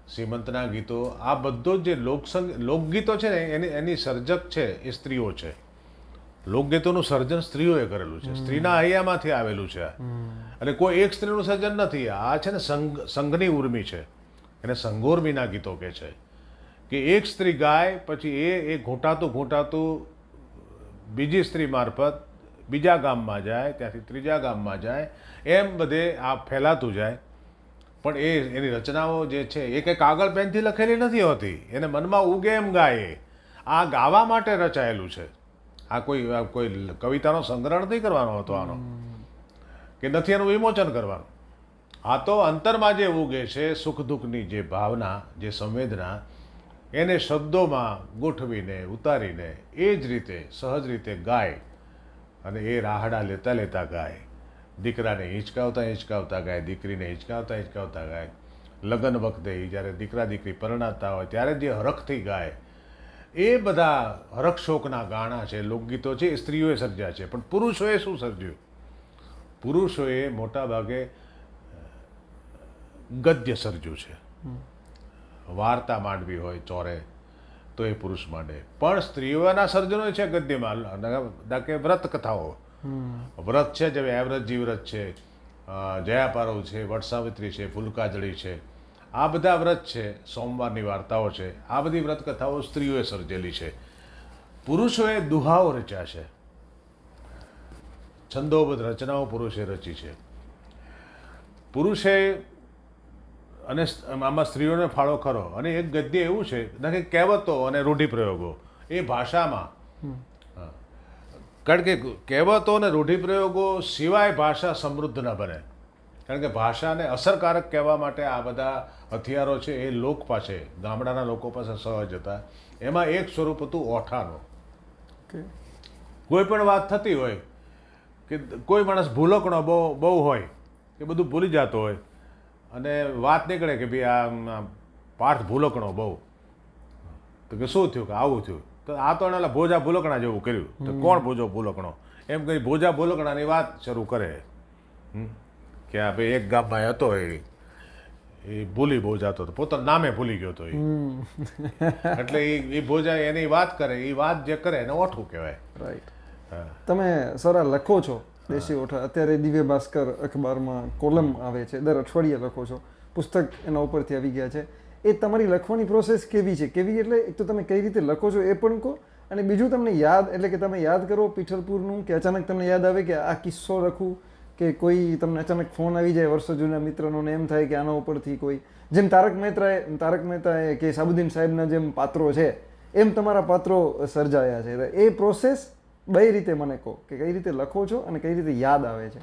સીમંતના ગીતો, આ બધો જે લોકગીતો છે ને એની સર્જક છે એ સ્ત્રીઓ છે. લોકગીતોનું સર્જન સ્ત્રીઓએ કરેલું છે, સ્ત્રીના હૈયામાંથી આવેલું છે. અને કોઈ એક સ્ત્રીનું સર્જન નથી. આ છે ને સંઘની ઉર્મી છે, એને સંગોર્મીના ગીતો કહે છે. કે એક સ્ત્રી ગાય, પછી એ ઘૂંટાતું બીજી સ્ત્રી મારફત બીજા ગામમાં જાય, ત્યાંથી ત્રીજા ગામમાં જાય, એમ બધે આ ફેલાતું જાય. પણ એની રચનાઓ જે છે એ કંઈ કાગળ પેનથી લખેલી નથી હોતી, એને મનમાં ઉગે એમ ગાય. આ ગાવા માટે રચાયેલું છે. આ કોઈ કવિતાનો સંગ્રહ નથી કરવાનો હતો આનો, કે નથી એનું વિમોચન કરવાનું. આ તો અંતરમાં જે ઉગે છે, સુખ દુઃખની જે ભાવના, જે સંવેદના, એને શબ્દોમાં ગોઠવીને ઉતારીને એ જ રીતે સહજ રીતે ગાય. અને એ રાહડા લેતા લેતા ગાય, દીકરાને હિંચકાવતા ગાય, દીકરીને હિંચકાવતા ગાય. લગ્ન વખતે જ્યારે દીકરા દીકરી પરણાતા હોય ત્યારે જે હરખથી ગાય, એ બધા હરખ શોકના ગાણા છે, લોકગીતો છે, એ સ્ત્રીઓએ સર્જ્યા છે. પણ પુરુષોએ શું સર્જ્યું? પુરુષોએ મોટા ભાગે ગદ્ય સર્જ્યું છે. વાર્તા માંડવી હોય ચોરે તો એ પુરુષ માંડે, પણ સ્ત્રીઓના સર્જનો છે ગદ્યમાં. કે વ્રત કથાઓ, વ્રત છે, જેમ એવરેજી વ્રત છે, જયાપારવ છે, વટસાવિત્રી છે, ફૂલકાજળી છે, આ બધા વ્રત છે, સોમવારની વાર્તાઓ છે, આ બધી વ્રત કથાઓ સ્ત્રીઓએ સર્જેલી છે. પુરુષોએ દુહાઓ રચ્યા છે, છંદોબદ્ધ રચનાઓ પુરુષે રચી છે. પુરુષે, અને આમાં સ્ત્રીઓને ફાળો ખરો. અને એક ગદ્ય એવું છે કે કહેવતો અને રૂઢિપ્રયોગો એ ભાષામાં, કારણ કે કહેવતો અને રૂઢિપ્રયોગો સિવાય ભાષા સમૃદ્ધ ન બને. કારણ કે ભાષાને અસરકારક કહેવા માટે આ બધા હથિયારો છે એ લોક પાસે, ગામડાના લોકો પાસે સહજ હતા. એમાં એક સ્વરૂપ હતું ઓઠાનું. કોઈ પણ વાત થતી હોય કે કોઈ માણસ ભૂલકણો બહુ હોય કે બધું ભૂલી જતો હોય, અને વાત નીકળે કે ભાઈ આ પાર્થ ભૂલકણો બહુ, તો કે શું થયું? કે આવું થયું. તો આ તો એના ભોજા ભૂલકણા જેવું કર્યું. તો કોણ ભોજો ભૂલકણો? એમ કહી ભોજા ભૂલકણાની વાત શરૂ કરે કે આ ભાઈ એક ગામમાં હતો, એ ભૂલી બહુ જતો હતો, પોતાના નામે ભૂલી ગયો હતો એ. એટલે એ ભોજા એની વાત કરે, એ વાત જે કરે એને ઓઠું કહેવાય. રાઈટ. તમે સર લખો છો દેશી ઓઠા, અત્યારે દિવ્ય ભાસ્કર અખબારમાં કોલમ આવે છે, દર અઠવાડિયે લખો છો, પુસ્તક એના ઉપરથી આવી ગયા છે. એ તમારી લખવાની પ્રોસેસ કેવી છે? કેવી એટલે એક તો તમે કઈ રીતે લખો છો એ પણ કહો, અને બીજું તમને યાદ, એટલે કે તમે યાદ કરો પીઠલપુરનું, કે અચાનક તમને યાદ આવે કે આ કિસ્સો લખું, કે કોઈ તમને અચાનક ફોન આવી જાય વર્ષો જૂના મિત્રનો ને એમ થાય કે આના ઉપરથી કોઈ જેમ તારક મહેતાએ કે સાબુદ્દીન સાહેબના જેમ પાત્રો છે એમ તમારા પાત્રો સર્જાયા છે. તો એ પ્રોસેસ બે રીતે મને કહો કે કઈ રીતે લખો છો અને કઈ રીતે યાદ આવે છે.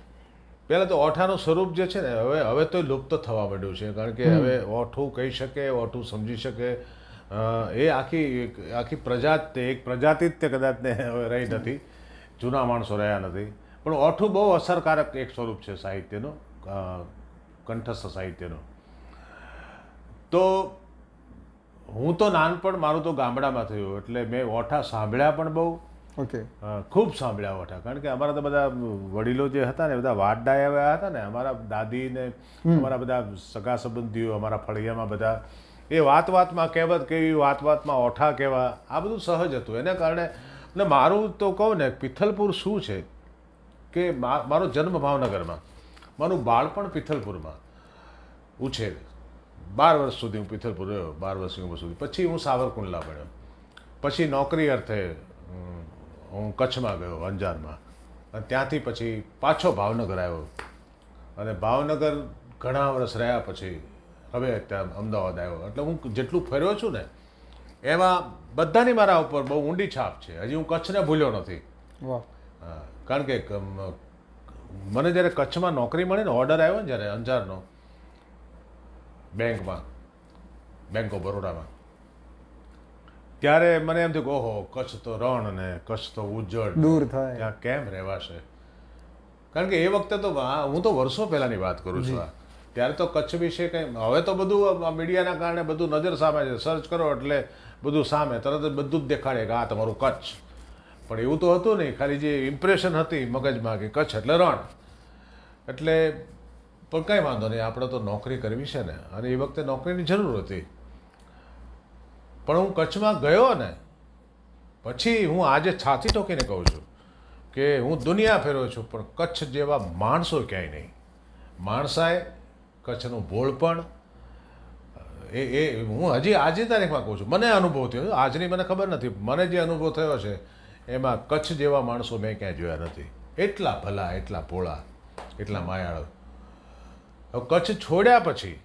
પહેલાં તો ઓઠાનું સ્વરૂપ જે છે ને હવે તો લુપ્ત થવા માંડ્યું છે, કારણ કે હવે ઓઠું કહી શકે, ઓઠું સમજી શકે, એ આખી પ્રજાતિ એક પ્રજાતિ જ તે કદાચ ને હવે રહી નથી, જૂના માણસો રહ્યા નથી. પણ ઓઠું બહુ અસરકારક એક સ્વરૂપ છે સાહિત્યનું, કંઠસ્થ સાહિત્યનું. તો હું તો નાનપણ મારું તો ગામડામાં થયું એટલે મેં ઓઠા સાંભળ્યા પણ બહુ, ઓકે, ખૂબ સાંભળ્યા ઓઠા. કારણ કે અમારા તો બધા વડીલો જે હતા ને બધા વાડડાયા આવ્યા હતા ને, અમારા દાદી ને અમારા બધા સગા સંબંધીઓ, અમારા ફળિયામાં બધા એ વાતમાં કહેવત કેવી, વાતમાં ઓઠા કહેવા, આ બધું સહજ હતું. એને કારણે ને મારું તો કહું ને પિથલપુર શું છે કે મારો જન્મ ભાવનગરમાં, મારું બાળપણ પિથલપુરમાં, ઉછેર 12 વર્ષ સુધી હું પિથલપુર રહ્યો, 12 વર્ષની ઉંમર સુધી. પછી હું સાવરકુંડલા ભણ્યો, પછી નોકરી અર્થે હું કચ્છમાં ગયો, અંજારમાં, અને ત્યાંથી પછી પાછો ભાવનગર આવ્યો, અને ભાવનગર ઘણા વર્ષ રહ્યા પછી હવે ત્યાં અમદાવાદ આવ્યો. એટલે હું જેટલું ફર્યો છું ને એમાં બધાની મારા ઉપર બહુ ઊંડી છાપ છે. હજી હું કચ્છને ભૂલ્યો નથી. વાહ. કારણ કે મને જ્યારે કચ્છમાં નોકરી મળી ને, ઓર્ડર આવ્યો ને જ્યારે અંજારનો બેંકમાં, બેંક ઓફ બરોડામાં, ત્યારે મને એમ થયું કે ઓહો, કચ્છ તો રણ ને કચ્છ તો ઉજ્જડ, દૂર થાય, ત્યાં કેમ રહેવાશે. કારણ કે એ વખતે તો હું તો વર્ષો પહેલાંની વાત કરું છું. ત્યારે તો કચ્છ વિશે કંઈ, હવે તો બધું મીડિયાના કારણે બધું નજર સામે છે, સર્ચ કરો એટલે બધું સામે, તરત જ બધું જ દેખાડે કે આ તમારું કચ્છ. પણ એવું તો હતું નહીં, ખાલી જે ઇમ્પ્રેશન હતી મગજમાં કે કચ્છ એટલે રણ. એટલે પણ કંઈ વાંધો નહીં, આપણે તો નોકરી કરવી છે ને, અને એ વખતે નોકરીની જરૂર હતી. પણ હું કચ્છમાં ગયો ને પછી હું આજે છાતી ઠોકીને કહું છું કે હું દુનિયા ફેરવ્યો છું, પણ કચ્છ જેવા માણસો ક્યાંય નહીં. માણસાએ કચ્છનું ભોળપણ એ હું હજી આજની તારીખમાં કહું છું, મને અનુભવ થયો, આજની મને ખબર નથી, મને જે અનુભવ થયો છે એમાં કચ્છ જેવા માણસો મેં ક્યાંય જોયા નથી. એટલા ભલા, એટલા ભોળા, એટલા માયાળો. હવે કચ્છ છોડ્યા પછી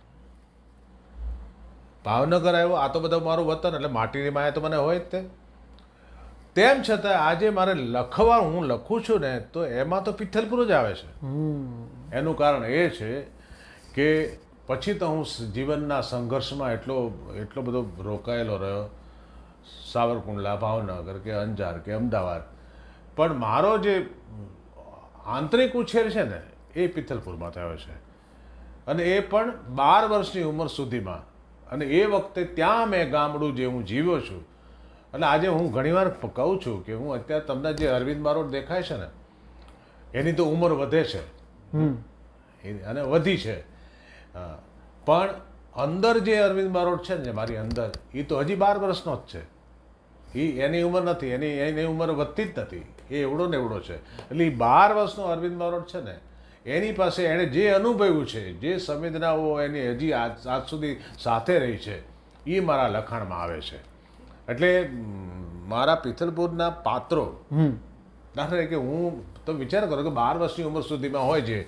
ભાવનગર આવ્યો, આ તો બધું મારું વતન એટલે માટીની માયા તો મને હોય જ તે. તેમ છતાં આજે મારે લખવા, હું લખું છું ને તો એમાં તો પિથલપુર જ આવે છે. એનું કારણ એ છે કે પછી તો હું જીવનના સંઘર્ષમાં એટલો બધો રોકાયેલો રહ્યો, સાવરકુંડલા, ભાવનગર કે અંજાર કે અમદાવાદ, પણ મારો જે આંતરિક ઉછેર છે ને એ પિથલપુરમાં થયો છે. અને એ પણ 12 વર્ષની ઉંમર સુધીમાં. અને એ વખતે ત્યાં મેં ગામડું જે હું જીવ્યો છું. એટલે આજે હું ઘણીવાર કહું છું કે હું અત્યારે તમને જે અરવિંદ બારોટ દેખાય છે ને એની તો ઉંમર વધે છે અને વધી છે, પણ અંદર જે અરવિંદ બારોટ છે ને મારી અંદર, એ તો હજી 12 વર્ષનો જ છે. એની ઉંમર નથી, એની ઉંમર વધતી જ નથી, એ એવડો ને એવડો છે. એટલે એ 12 વર્ષનો અરવિંદ બારોટ છે ને એની પાસે એણે જે અનુભવ્યું છે, જે સંવેદનાઓ એની હજી આજ સુધી સાથે રહી છે, એ મારા લખાણમાં આવે છે. એટલે મારા પિથલપુરના પાત્રો, દાખલા તરીકે હું તો વિચાર કરો કે 12 વર્ષની ઉંમર સુધીમાં હોય છે,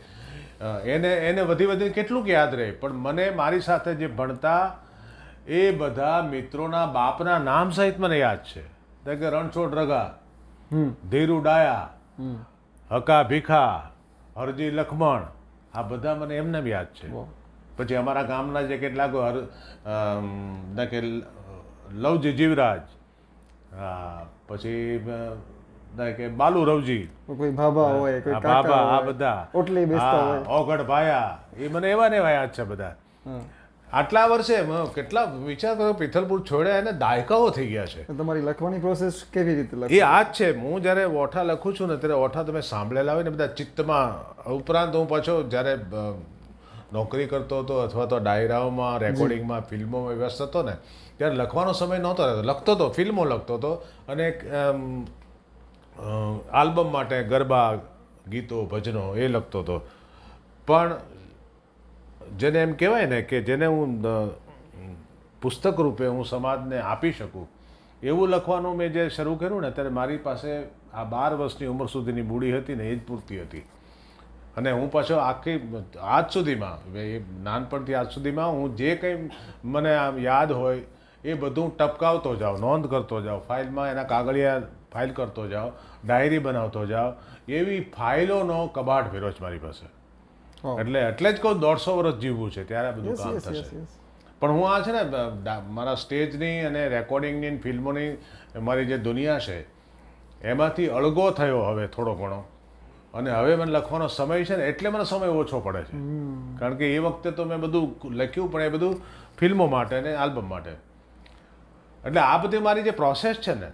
એને વધી કેટલુંક યાદ રહે. પણ મને મારી સાથે જે ભણતા એ બધા મિત્રોના બાપના નામ સહિત મને યાદ છે. કે રણછોડ રઘા, ધીરુ ડાયા, હકા ભીખા, હરજી લખમણ, આ બધા મને એમને યાદ છે. પછી અમારા ગામના જે કેટલાક કે લવજી જીવરાજ, પછી કે બાલુ રવજી, કોઈ ભાભા હોય, કોઈ બાબા, આ બધા ઓટલી બેસતા હોય, ઓગડ ભાયા, એ મને એવા ને એવા યાદ છે બધા. આટલા વર્ષે કેટલા વિચાર કરો, પિથલપુર છોડ્યા એને દાયકાઓ થઈ ગયા છે. તમારી લખવાની પ્રોસેસ કેવી રીતે લખો? એ આ જ છે. હું જ્યારે ઓઠા લખું છું ને ત્યારે ઓઠા તમે સાંભળેલા હોય ને બધા ચિત્તમાં. ઉપરાંત હું પાછો જ્યારે નોકરી કરતો હતો અથવા તો ડાયરાઓમાં, રેકોર્ડિંગમાં, ફિલ્મોમાં વ્યસ્ત હતો ને ત્યારે લખવાનો સમય નહોતો રહેતો. લખતો હતો, ફિલ્મો લખતો હતો, અને આલ્બમ માટે ગરબા, ગીતો, ભજનો એ લખતો હતો. પણ જેને એમ કહેવાય ને કે જેને હું પુસ્તક રૂપે હું સમાજને આપી શકું એવું લખવાનું મેં જે શરૂ કર્યું ને ત્યારે મારી પાસે આ 12 વર્ષની ઉંમર સુધીની મૂડી હતી ને એ જ પૂરતી હતી. અને હું પાછો આખી આજ સુધીમાં એ નાનપણથી આજ સુધીમાં હું જે કંઈ મને આમ યાદ હોય એ બધું ટપકાવતો જાઉં, નોંધ કરતો જાઉં, ફાઇલમાં એના કાગળિયા ફાઇલ કરતો જાઉં, ડાયરી બનાવતો જાઉં. એવી ફાઇલોનો કબાટ ભર્યો છે મારી પાસે. એટલે જ કહું 150 વર્ષ જીવવું છે ત્યારે આ બધું કામ થશે. પણ હું આ છે ને મારા સ્ટેજની અને રેકોર્ડિંગની ફિલ્મોની મારી જે દુનિયા છે એમાંથી અળગો થયો હવે થોડો ઘણો. અને હવે મને લખવાનો સમય છે ને એટલે મને સમય ઓછો પડે છે. કારણ કે એ વખતે તો મેં બધું લખ્યું પણ એ બધું ફિલ્મો માટે અને આલ્બમ માટે. એટલે આ બધી મારી જે પ્રોસેસ છે ને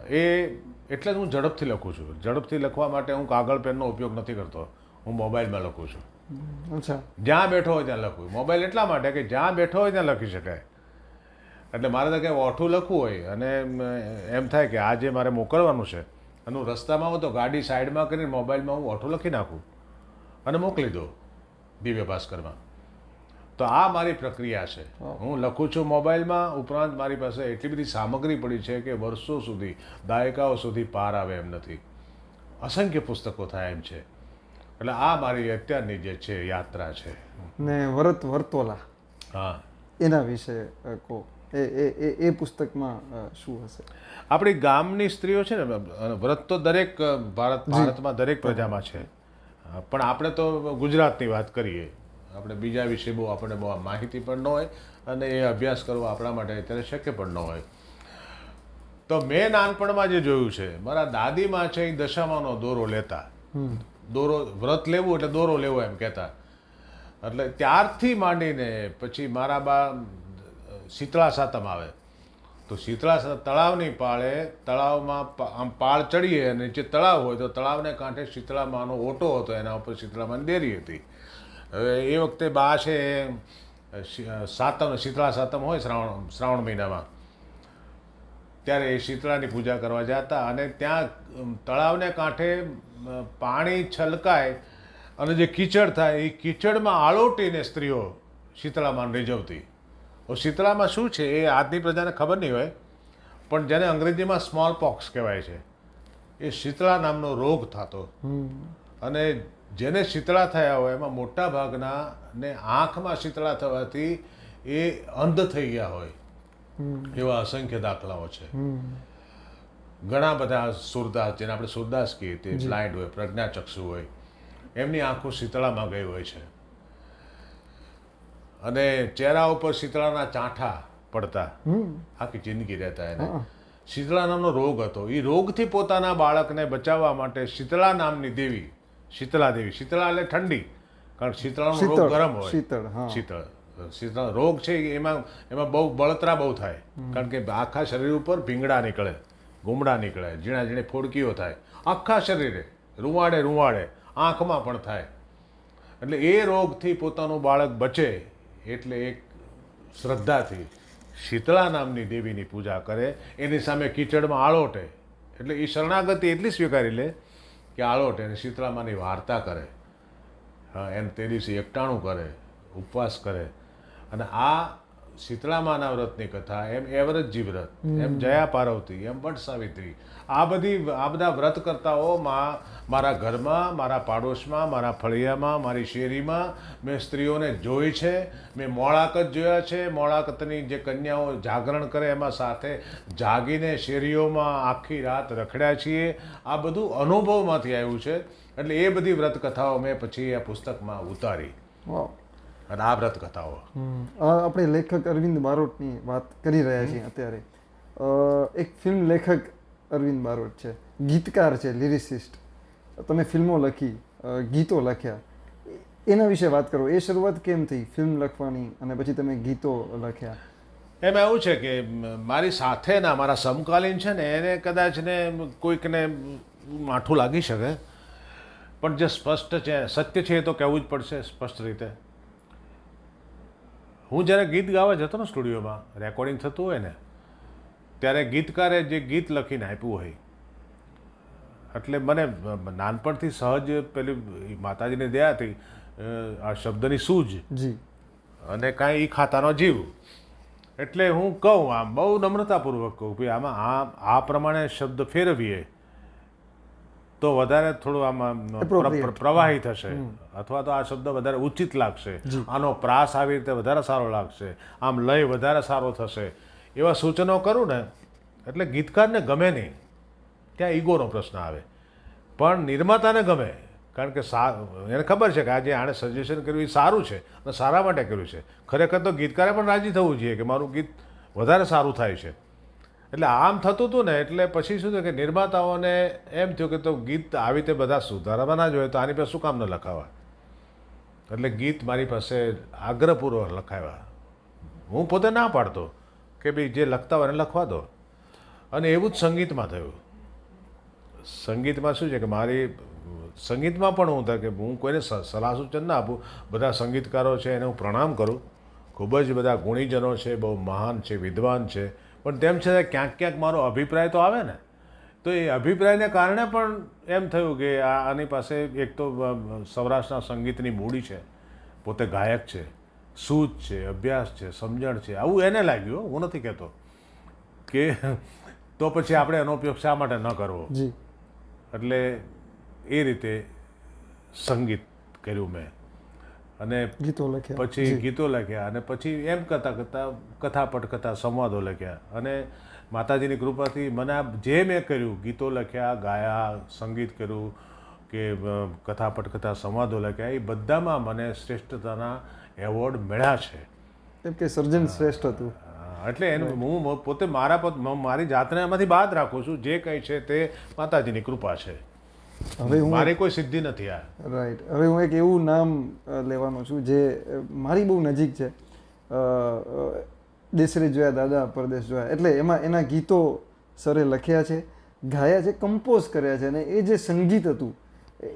એ એટલે જ હું ઝડપથી લખું છું. ઝડપથી લખવા માટે હું કાગળ પેનનો ઉપયોગ નથી કરતો, હું મોબાઈલમાં લખું છું. અચ્છા. જ્યાં બેઠો હોય ત્યાં લખું. મોબાઈલ એટલા માટે કે જ્યાં બેઠો હોય ત્યાં લખી શકાય. એટલે મારે તો કંઈ ઓઠું લખવું હોય અને એમ થાય કે આજે મારે મોકલવાનું છે અને હું રસ્તામાં હું તો ગાડી સાઈડમાં કરીને મોબાઈલમાં હું ઓઠું લખી નાખું અને મોકલી દઉં દિવ્ય ભાસ્કરમાં. તો આ મારી પ્રક્રિયા છે. હું લખું છું મોબાઈલમાં, ઉપરાંત મારી પાસે એટલી બધી સામગ્રી પડી છે કે વર્ષો સુધી, દાયકાઓ સુધી પાર આવે એમ નથી. અસંખ્ય પુસ્તકો થાય એમ છે. એટલે આ મારી અત્યારની જે છે યાત્રા છે. ને વર્તોલા, હા, એના વિશે કહો. એ પુસ્તકમાં શું હશે? આપણી ગામની સ્ત્રીઓ છે ને, વ્રત તો દરેક ભારતમાં દરેક પ્રજામાં છે, પણ આપણે તો ગુજરાતની વાત કરીએ. આપણે બીજા વિશે આપણને બહુ માહિતી પણ ન હોય અને એ અભ્યાસ કરવો આપણા માટે અત્યારે શક્ય પણ ન હોય. તો મેં નાનપણમાં જે જોયું છે, મારા દાદીમાં છે એ દશામાનો દોરો લેતા. દોરો, વ્રત લેવું એટલે દોરો લેવો એમ કહેતા. એટલે ત્યારથી માંડીને પછી મારા બા શીતળા સાતમ આવે તો શીતળા સાતમ તળાવની પાળે, તળાવમાં આમ પાળ ચડીએ અને નીચે તળાવ હોય તો તળાવને કાંઠે શીતળામાનો ઓટો હતો, એના ઉપર શીતળામાની દેરી હતી. હવે એ વખતે બા છે સાતમ, શીતળા સાતમ હોય શ્રાવણ મહિનામાં, ત્યારે એ શીતળાની પૂજા કરવા જતા અને ત્યાં તળાવને કાંઠે પાણી છલકાય અને જે કીચડ થાય એ કીચડમાં આળોટીને સ્ત્રીઓ શીતળામાને રીઝવતી. શીતળામાં શું છે એ આજની પ્રજાને ખબર નહીં હોય, પણ જેને અંગ્રેજીમાં સ્મોલ પોક્સ કહેવાય છે, એ શીતળા નામનો રોગ થતો. અને જેને શીતળા થયા હોય એમાં મોટા ભાગના ને આંખમાં શીતળા થવાથી એ અંધ થઈ ગયા હોય એવા અસંખ્ય દાખલાઓ છે. ઘણા બધા સુરદાસ, જેને આપણે સુરદાસ કહીએ, તે બ્લાઇન્ડ હોય, પ્રજ્ઞાચક્ષુ હોય, એમની આંખો શીતળામાં ગઈ હોય છે અને ચહેરા ઉપર શીતળાના ચાંઠા પડતા, આખી જિંદગી રહેતા. એને શીતળા નામનો રોગ હતો. એ રોગથી પોતાના બાળકને બચાવવા માટે શીતળા નામની દેવી, શીતળા દેવી, શીતળા એટલે ઠંડી, કારણ કે શીતળાનો રોગ ગરમ હોય. શીતળ રોગ છે એમાં બહુ બળતરા બહુ થાય, કારણ કે આખા શરીર ઉપર ભીંગડા નીકળે, ગુમડા નીકળે, ઝીણા ઝીણી ફોડકીઓ થાય આખા શરીરે, રૂવાડે આંખમાં પણ થાય. એટલે એ રોગથી પોતાનું બાળક બચે એટલે એક શ્રદ્ધાથી શીતળા નામની દેવીની પૂજા કરે, એની સામે કીચડમાં આળોટે. એટલે એ શરણાગતિ એટલી સ્વીકારી લે કે આળોટે અને શીતળામાની વાર્તા કરે. હા, એમ તે દિવસે એકટાણું કરે, ઉપવાસ કરે. અને આ શીતળામાના વ્રતની કથા, એમ એવરતજી વ્રત, એમ જયા પાર્વતી, એમ વટ સાવિત્રી, આ બધા વ્રતકર્તાઓ મારા ઘરમાં, મારા પાડોશમાં, મારા ફળિયામાં, મારી શેરીમાં મેં સ્ત્રીઓને જોઈ છે. મેં મોળાકત જોયા છે. મોળાકતની જે કન્યાઓ જાગરણ કરે એમાં સાથે જાગીને શેરીઓમાં આખી રાત રખડ્યા છીએ. આ બધું અનુભવમાંથી આવ્યું છે. એટલે એ બધી વ્રતકથાઓ મેં પછી આ પુસ્તકમાં ઉતારી. અને આ વ્રતકથાઓ આપણે લેખક અરવિંદ બારોટની વાત કરી રહ્યા છીએ અત્યારે. એક ફિલ્મ લેખક અરવિંદ બારોટ છે, ગીતકાર છે, લિરિસિસ્ટ. તમે ફિલ્મો લખી, ગીતો લખ્યા, એના વિશે વાત કરો. એ શરૂઆત કેમ થઈ ફિલ્મ લખવાની અને પછી તમે ગીતો લખ્યા? એમાં એવું છે કે મારી સાથેના મારા સમકાલીન છે ને એને કદાચ ને કોઈકને માઠું લાગી શકે, પણ જે સ્પષ્ટ છે, સત્ય છે, એ તો કહેવું જ પડશે સ્પષ્ટ રીતે. હું જ્યારે ગીત ગાવા જતો ને સ્ટુડિયોમાં, રેકોર્ડિંગ થતું હોય ને, ત્યારે ગીતકારે જે ગીત લખીને આપ્યું હોય, એટલે મને નાનપણથી સહજ પેલી માતાજીની દયાથી આ શબ્દની સૂઝ અને કાંઈ એ ખાતાનો જીવ. એટલે હું કહું, આમ બહુ નમ્રતાપૂર્વક કહું, ભાઈ આમાં આ પ્રમાણે શબ્દ ફેરવીએ તો વધારે થોડું આમાં Appropriate. પ્રવાહી થશે, અથવા તો આ શબ્દ વધારે ઉચિત લાગશે, આનો પ્રાસ આવી રીતે વધારે સારો લાગશે, આમ લય વધારે સારો થશે, એવા સૂચનો કરું ને એટલે ગીતકારને ગમે નહીં, ત્યાં ઈગોનો પ્રશ્ન આવે. પણ નિર્માતાને ગમે, કારણ કે એને ખબર છે કે આજે આણે સજેશન કર્યું એ સારું છે અને સારા માટે કર્યું છે. ખરેખર તો ગીતકારે પણ રાજી થવું જોઈએ કે મારું ગીત વધારે સારું થાય છે. એટલે આમ થતું હતું ને એટલે પછી શું થયું કે નિર્માતાઓને એમ થયું કે તો ગીત આવી રીતે બધા સુધારવાના જ હોય તો આની પાસે શું કામ ન લખાવા. એટલે ગીત મારી પાસે આગ્રહપૂર્વક લખાવ્યા. હું પોતે ના પાડતો કે ભાઈ જે લખતા હોય એને લખવા દો. અને એવું જ સંગીતમાં થયું. સંગીતમાં શું છે કે મારી સંગીતમાં પણ હું થાય કે હું કોઈને સલાહ સૂચન ના આપું. બધા સંગીતકારો છે એને હું પ્રણામ કરું, ખૂબ જ બધા ગુણીજનો છે, બહુ મહાન છે, વિદ્વાન છે, પણ તેમ છતાં ક્યાંક ક્યાંક મારો અભિપ્રાય તો આવે ને. તો એ અભિપ્રાયને કારણે પણ એમ થયું કે આની પાસે એક તો સૌરાષ્ટ્રના સંગીતની મૂડી છે, પોતે ગાયક છે, સૂઝ છે, અભ્યાસ છે, સમજણ છે, આવું એને લાગ્યું. હું નથી કહેતો કે તો પછી આપણે એનો ઉપયોગ શા માટે ન કરવો. જી. એટલે એ રીતે સંગીત કર્યું મેં અને ગીતો લખ્યા, પછી ગીતો લખ્યા અને પછી એમ કરતાં કરતાં કથા પટકથા સંવાદો લખ્યા. અને માતાજીની કૃપાથી મને આ જે મેં કર્યું, ગીતો લખ્યા, ગાયા, સંગીત કર્યું કે કથા પટકથા સંવાદો લખ્યા, એ બધામાં મને શ્રેષ્ઠતાના એવોર્ડ મળ્યા છે. કેમ કે સર્જન શ્રેષ્ઠ હતું. એટલે એનું હું પોતે મારી જાતને એમાંથી બાદ રાખું છું. જે કંઈ છે તે માતાજીની કૃપા છે. હવે હું મારી કોઈ સિદ્ધિ નથી આ. રાઈટ. હવે હું એક એવું નામ લેવાનો છું જે મારી બહુ નજીક છે. દેશરે જોયા દાદા પરદેશ જોયા, એટલે એમાં એના ગીતો સરે લખ્યા છે, ગાયા છે, કમ્પોઝ કર્યા છે. અને એ જે સંગીત હતું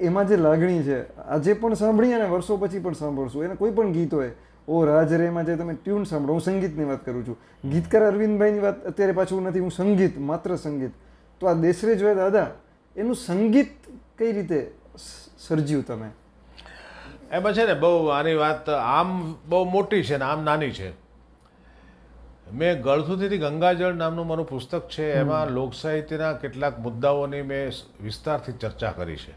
એમાં જે લાગણી છે આજે પણ સાંભળીએ અને વર્ષો પછી પણ સાંભળશું. એને કોઈ પણ ગીત હોય, ઓ રાજ રેમાં જે તમે ટ્યુન સાંભળો, હું સંગીતની વાત કરું છું. ગીતકાર અરવિંદભાઈની વાત અત્યારે પાછું નથી, હું સંગીત, માત્ર સંગીત. તો આ દેશરે જોયા દાદા એનું સંગીત કઈ રીતે સર્જ્યું તમે? એમાં છે ને બહુ આની વાત આમ બહુ મોટી છે ને આમ નાની છે. મેં ગળથુથીથી ગંગાજળ નામનું મારું પુસ્તક છે, એમાં લોક સાહિત્યના કેટલાક મુદ્દાઓની મેં વિસ્તારથી ચર્ચા કરી છે.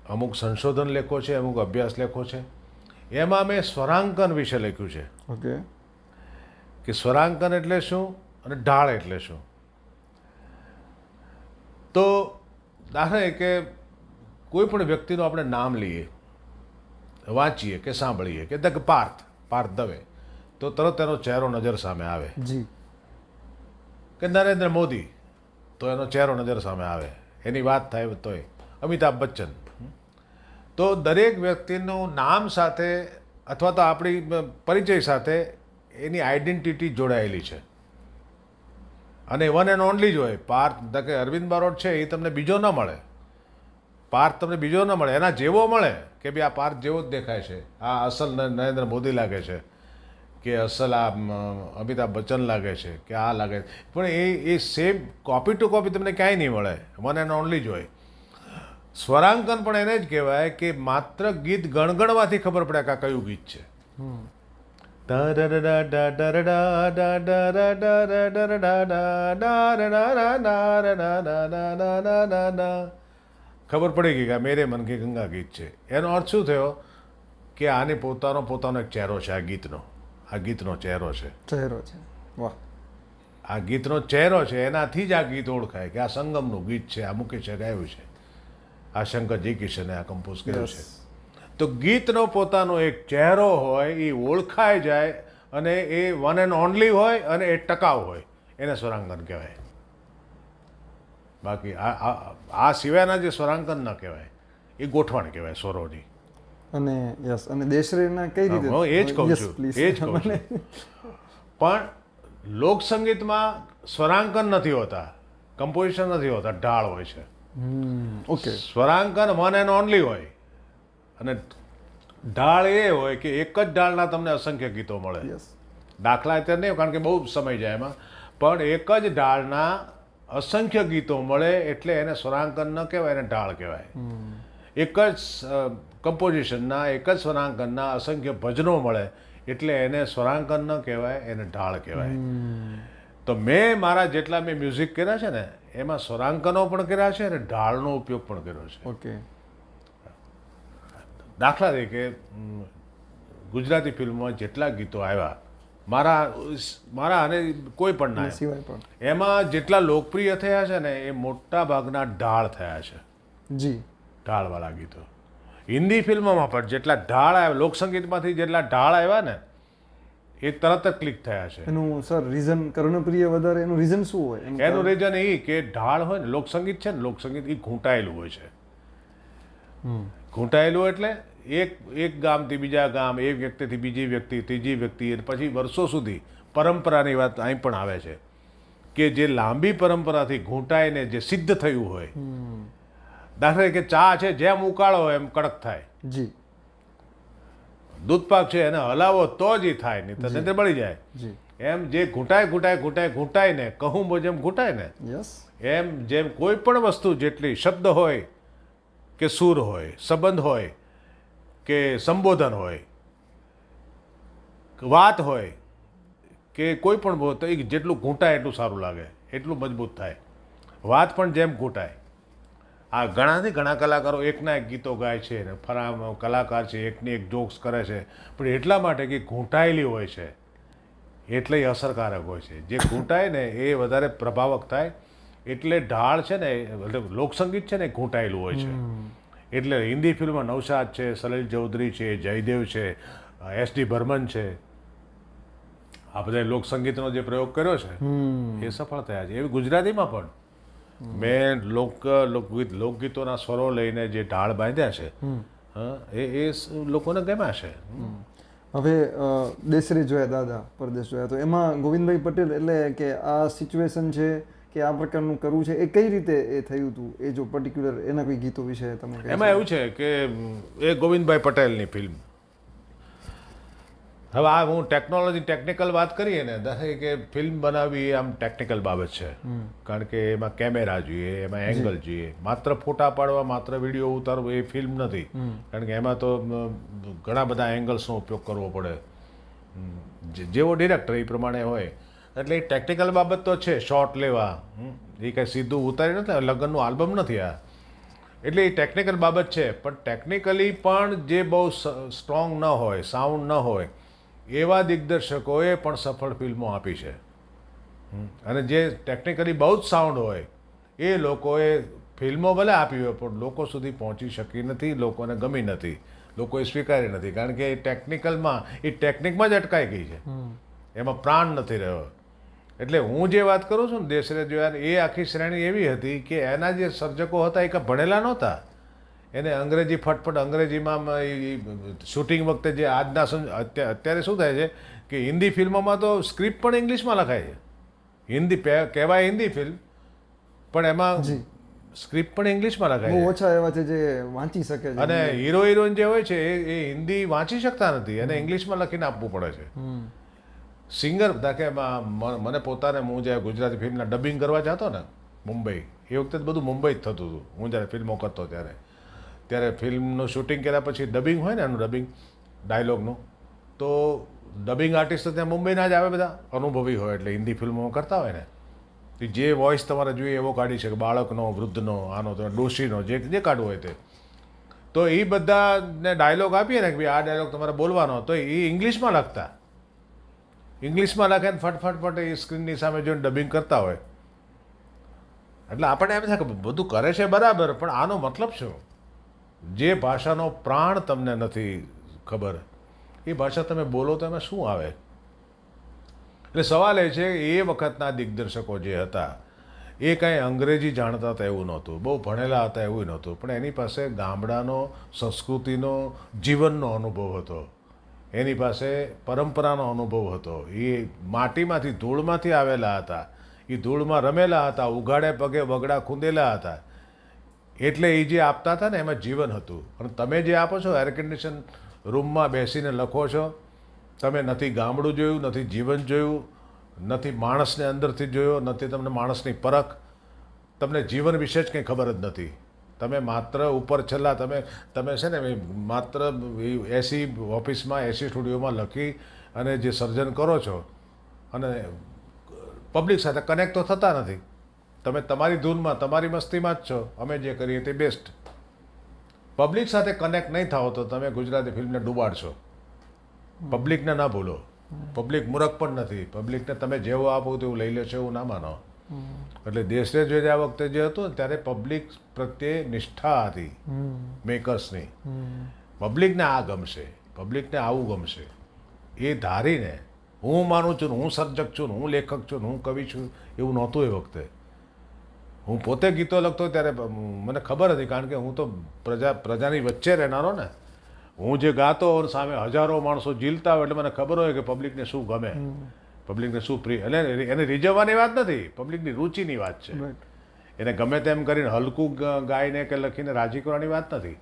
અમુક સંશોધન લેખો છે, અમુક અભ્યાસ લેખો છે. એમાં મેં સ્વરાંકન વિશે લખ્યું છે. ઓકે. કે સ્વરાંકન એટલે શું અને ઢાળ એટલે શું. તો દાખલા કે કોઈ પણ વ્યક્તિનું આપણે નામ લઈએ, વાંચીએ કે સાંભળીએ કે પાર્થ દવે, તો તરત તેનો ચહેરો નજર સામે આવે. જી. કે નરેન્દ્ર મોદી, તો એનો ચહેરો નજર સામે આવે. એની વાત થાય તોય અમિતાભ બચ્ચન. તો દરેક વ્યક્તિનું નામ સાથે અથવા તો આપણી પરિચય સાથે એની આઈડેન્ટિટી જોડાયેલી છે અને વન એન્ડ ઓનલી જ હોય. પાર્થ કે અરવિંદ બારોટ છે એ તમને બીજો ન મળે, પાર્થ તમને બીજો ન મળે, એના જેવો મળે કે ભાઈ આ પાર્થ જેવો જ દેખાય છે, આ અસલ નરેન્દ્ર મોદી લાગે છે, કે અસલ આ અમિતાભ બચ્ચન લાગે છે, કે આ લાગે છે. પણ એ સેમ કોપી ટુ કોપી તમને ક્યાંય નહીં મળે, વન એન્ડ ઓનલી જ હોય. સ્વરાંકન પણ એને જ કહેવાય કે માત્ર ગીત ગણગણવાથી ખબર પડે કે આ કયું ગીત છે. ખબર પડી ગઈ કે આ મેરે મન કી ગંગા ગીત છે. એનો અર્થ શું થયો કે આને પોતાનો એક ચહેરો છે. આ ગીતનો ચહેરો છે. ચહેરો છે. વાહ. આ ગીતનો ચહેરો છે, એનાથી જ આ ગીત ઓળખાય કે આ સંગમનું ગીત છે, આ મુકેશે ગાયું છે, આ શંકરજી કિશને આ કમ્પોઝ કર્યું છે. તો ગીતનો પોતાનો એક ચહેરો હોય, એ ઓળખાઈ જાય અને એ વન એન્ડ ઓનલી હોય અને એ ટકાઉ હોય, એને સ્વરાંકન કહેવાય. બાકી આ સિવાયના જે સ્વરાંકન ન કહેવાય, એ ગોઠવણ કહેવાય સ્વરોની. અને યસ, અને દેશરેના કઈ રીતે? હું એ જ કહું છું. પણ લોકસંગીતમાં સ્વરાંકન નથી હોતા, કમ્પોઝિશન નથી હોતા, ઢાળ હોય છે. ઓકે. સ્વરાંકન વન એન્ડ ઓનલી હોય અને ઢાળ એ હોય કે એક જ ઢાળના તમને અસંખ્ય ગીતો મળે. દાખલા અત્યારે નહીં, કારણ કે બહુ સમય જાય એમાં, પણ એક જ ઢાળના અસંખ્ય ગીતો મળે એટલે એને સ્વરાંકન ન કહેવાય, એને ઢાળ કહેવાય. એક જ કમ્પોઝિશનના, એક જ સ્વરાંકનના અસંખ્ય ભજનો મળે એટલે એને સ્વરાંકન ન કહેવાય, એને ઢાળ કહેવાય. તો મેં મારા જેટલા મેં મ્યુઝિક કર્યા છે ને એમાં સ્વરાંકનો પણ કર્યા છે અને ઢાળનો ઉપયોગ પણ કર્યો છે. ઓકે. દાખલા તરીકે ગુજરાતી ફિલ્મમાં જેટલા ગીતો આવ્યા મારા અને કોઈ પણ ના સિવાય પણ એમાં જેટલા લોકપ્રિય થયા છે ને એ મોટા ભાગના ઢાળ થયા છે. જી. ઢાળવાળા ગીતો. હિન્દી ફિલ્મોમાં પણ જેટલા ઢાળ આવ્યા, લોકસંગીતમાંથી જેટલા ઢાળ આવ્યા ને એ તરત જ ક્લિક થયા છે. એનું સર રીઝન કર્ણપ્રિય વધારે એનું રીઝન શું હોય? એનું રીઝન એ કે ઢાળ હોય ને, લોકસંગીત છે ને, લોકસંગીત એ ઘૂંટાયેલું હોય છે. ઘૂંટાયેલું એટલે એક ગામથી બીજા ગામ, એક વ્યક્તિથી બીજી વ્યક્તિ, ત્રીજી વ્યક્તિ, અને પછી વર્ષો સુધી પરંપરાની વાત અહીં પણ આવે છે કે જે લાંબી પરંપરાથી ઘૂંટાઈને જે સિદ્ધ થયું હોય, દાખલા તરીકે ચા છે, જેમ ઉકાળો એમ કડક થાય. જી. દૂધપાક છે એને હલાવો તો જ એ થાય, નહીં તો નહીં બળી જાય. જી. એમ જે ઘૂંટાઈને કહું જેમ ઘૂંટાય ને, યસ. એમ જેમ કોઈ પણ વસ્તુ જેટલી શબ્દ હોય કે સૂર હોય, સંબંધ હોય કે સંબોધન હોય, વાત હોય કે કોઈ પણ તો એ જેટલું ઘૂંટાય એટલું સારું લાગે, એટલું મજબૂત થાય. વાત પણ જેમ ઘૂંટાય. આ ઘણા કલાકારો એકના એક ગીતો ગાય છે ને ફરા કલાકાર છે એકની એક જોક્સ કરે છે, પણ એટલા માટે કે ઘૂંટાયેલી હોય છે એટલે એ અસરકારક હોય છે. જે ઘૂંટાય ને એ વધારે પ્રભાવક થાય. એટલે ઢાળ છે ને, લોકસંગીત છે ને એ ઘૂંટાયેલું હોય છે. એટલે હિન્દી ફિલ્મમાં નૌશાદ છે, સલીલ ચૌધરી છે, જયદેવ છે, એસ.ડી. બર્મન છે, આ બધા લોકસંગીતનો જે પ્રયોગ કર્યો છે એ સફળ થયા છે. એવી ગુજરાતીમાં પણ મેં લોકગીતોના સ્વરો લઈને જે ઢાળ બાંધ્યા છે એ લોકોને ગમ્યા છે. હવે દેશરે જોયા દાદા પરદેશ જોયા, તો એમાં ગોવિંદભાઈ પટેલ એટલે કે આ સિચ્યુએશન છે કે આ પ્રકારનું કરવું છે એ કઈ રીતે એ થયું હતું, એ જો પર્ટિક્યુલર એના કોઈ ગીતો વિશે તમે કહી શકો? એમાં એવું છે કે એ ગોવિંદભાઈ પટેલની ફિલ્મ. હવે આ હું ટેકનિકલ વાત કરીએ ને, કે ફિલ્મ બનાવવી આમ ટેકનિકલ બાબત છે. કારણ કે એમાં કેમેરા જોઈએ, એમાં એંગલ જોઈએ. માત્ર ફોટા પાડવા, માત્ર વિડીયો ઉતારવો એ ફિલ્મ નથી. કારણ કે એમાં તો ઘણા બધા એંગલ્સનો ઉપયોગ કરવો પડે. જેવો ડિરેક્ટર એ પ્રમાણે હોય. એટલે એ ટેકનિકલ બાબત તો છે. શોટ લેવા એ કંઈ સીધું ઉતારી નથી, લગ્નનું આલ્બમ નથી આ. એટલે એ ટેકનિકલ બાબત છે. પણ ટેકનિકલી પણ જે બહુ સ્ટ્રોંગ ન હોય, સાઉન્ડ ન હોય, એવા દિગ્દર્શકોએ પણ સફળ ફિલ્મો આપી છે. અને જે ટેકનિકલી બહુ જ સાઉન્ડ હોય એ લોકોએ ફિલ્મો ભલે આપી હોય પણ લોકો સુધી પહોંચી શકી નથી, લોકોને ગમી નથી, લોકોએ સ્વીકારી નથી. કારણ કે એ ટેકનિકમાં જ અટકાઈ ગઈ છે, એમાં પ્રાણ નથી રહ્યો. એટલે હું જે વાત કરું છું ને દેશરે જોયા, એ આખી શ્રેણી એવી હતી કે એના જે સર્જકો હતા એ કંઈ ભણેલા નહોતા. એને અંગ્રેજી ફટફટ અંગ્રેજીમાં શૂટિંગ વખતે જે અત્યારે શું થાય છે કે હિન્દી ફિલ્મોમાં તો સ્ક્રિપ્ટ પણ ઇંગ્લિશમાં લખાય છે. હિન્દી કહેવાય હિન્દી ફિલ્મ, પણ એમાં સ્ક્રિપ્ટ પણ ઇંગ્લિશમાં લખાય છે. બહુ ઓછા એવા છે જે વાંચી શકે છે. અને હીરો હિરોઈન જે હોય છે એ હિન્દી વાંચી શકતા નથી, એને ઇંગ્લિશમાં લખીને આપવું પડે છે. સિંગર કે મને પોતાને, હું જ્યારે ગુજરાતી ફિલ્મના ડબિંગ કરવા જતો ને મુંબઈ, એ વખતે બધું મુંબઈ જ થતું હતું. હું જ્યારે ફિલ્મો કરતો ત્યારે ફિલ્મનું શૂટિંગ કર્યા પછી ડબિંગ હોય ને, એનું ડબિંગ ડાયલોગનું, તો ડબિંગ આર્ટિસ્ટ ત્યાં મુંબઈના જ આવે, બધા અનુભવી હોય. એટલે હિન્દી ફિલ્મો કરતા હોય ને, તો જે વોઇસ તમારે જોઈએ એવો કાઢી શકે, બાળકનો, વૃદ્ધનો, આનો તો ડોશીનો, જે કાઢવું હોય તે. તો એ બધાને ડાયલોગ આપીએ ને કે ભાઈ આ ડાયલોગ તમારે બોલવાનો, તો એ ઇંગ્લિશમાં લખતા. ઇંગ્લિશમાં લખે ને ફટફટ એ સ્ક્રીનની સામે જોઈને ડબિંગ કરતા હોય. એટલે આપણને એમ થાય કે બધું કરે છે બરાબર, પણ આનો મતલબ શું? જે ભાષાનો પ્રાણ તમને નથી ખબર, એ ભાષા તમે બોલો તો એમાં શું આવે? એટલે સવાલ એ છે એ વખતના દિગ્દર્શકો જે હતા એ કાંઈ અંગ્રેજી જાણતા હતા એવું નહોતું, બહુ ભણેલા હતા એવું નહોતું, પણ એની પાસે ગામડાનો, સંસ્કૃતિનો, જીવનનો અનુભવ હતો. એની પાસે પરંપરાનો અનુભવ હતો. એ માટીમાંથી, ધૂળમાંથી આવેલા હતા, એ ધૂળમાં રમેલા હતા, ઉઘાડે પગે વગડા ખૂંદેલા હતા. એટલે એ જે આપતા હતા ને એમાં જીવન હતું. અને તમે જે આપો છો એર કન્ડિશન રૂમમાં બેસીને લખો છો, તમે નથી ગામડું જોયું, નથી જીવન જોયું, નથી માણસને અંદરથી જોયો, નથી તમને માણસની પરખ, તમને જીવન વિશે જ કંઈ ખબર જ નથી. તમે માત્ર ઉપર છેલ્લા તમે છે ને માત્ર એસી ઓફિસમાં, એસી સ્ટુડિયોમાં લખી અને જે સર્જન કરો છો, અને પબ્લિક સાથે કનેક્ટ તો થતા નથી. તમે તમારી ધૂનમાં તમારી મસ્તીમાં જ છો, અમે જે કરીએ તે બેસ્ટ. પબ્લિક સાથે કનેક્ટ નહીં થાઓ તો તમે ગુજરાતી ફિલ્મને ડૂબાડશો. પબ્લિકને ના ભૂલો. પબ્લિક મૂરખ પણ નથી. પબ્લિકને તમે જેવો આપો તેવું લઈ લેશો એવું ના માનો. એટલે દેશને જોઈએ આ વખતે જે હતું ત્યારે પબ્લિક પ્રત્યે નિષ્ઠા હતી મેકર્સની. પબ્લિકને આ ગમશે, પબ્લિકને આવું ગમશે એ ધારીને હું માનું છું ને હું સર્જક છું ને હું લેખક છું ને હું કવિ છું એવું નહોતું એ વખતે. હું પોતે ગીતો લખતો ત્યારે મને ખબર હતી, કારણ કે હું તો પ્રજાની વચ્ચે રહેનારો ને. હું જે ગાતો સામે હજારો માણસો ઝીલતા હોય એટલે મને ખબર હોય કે પબ્લિકને શું ગમે, પબ્લિકને શું પ્રિય. એટલે એને રીઝવવાની વાત નથી, પબ્લિકની રુચિની વાત છે. એને ગમે તેમ કરીને હલકું ગાઈને કે લખીને રાજી કરવાની વાત નથી,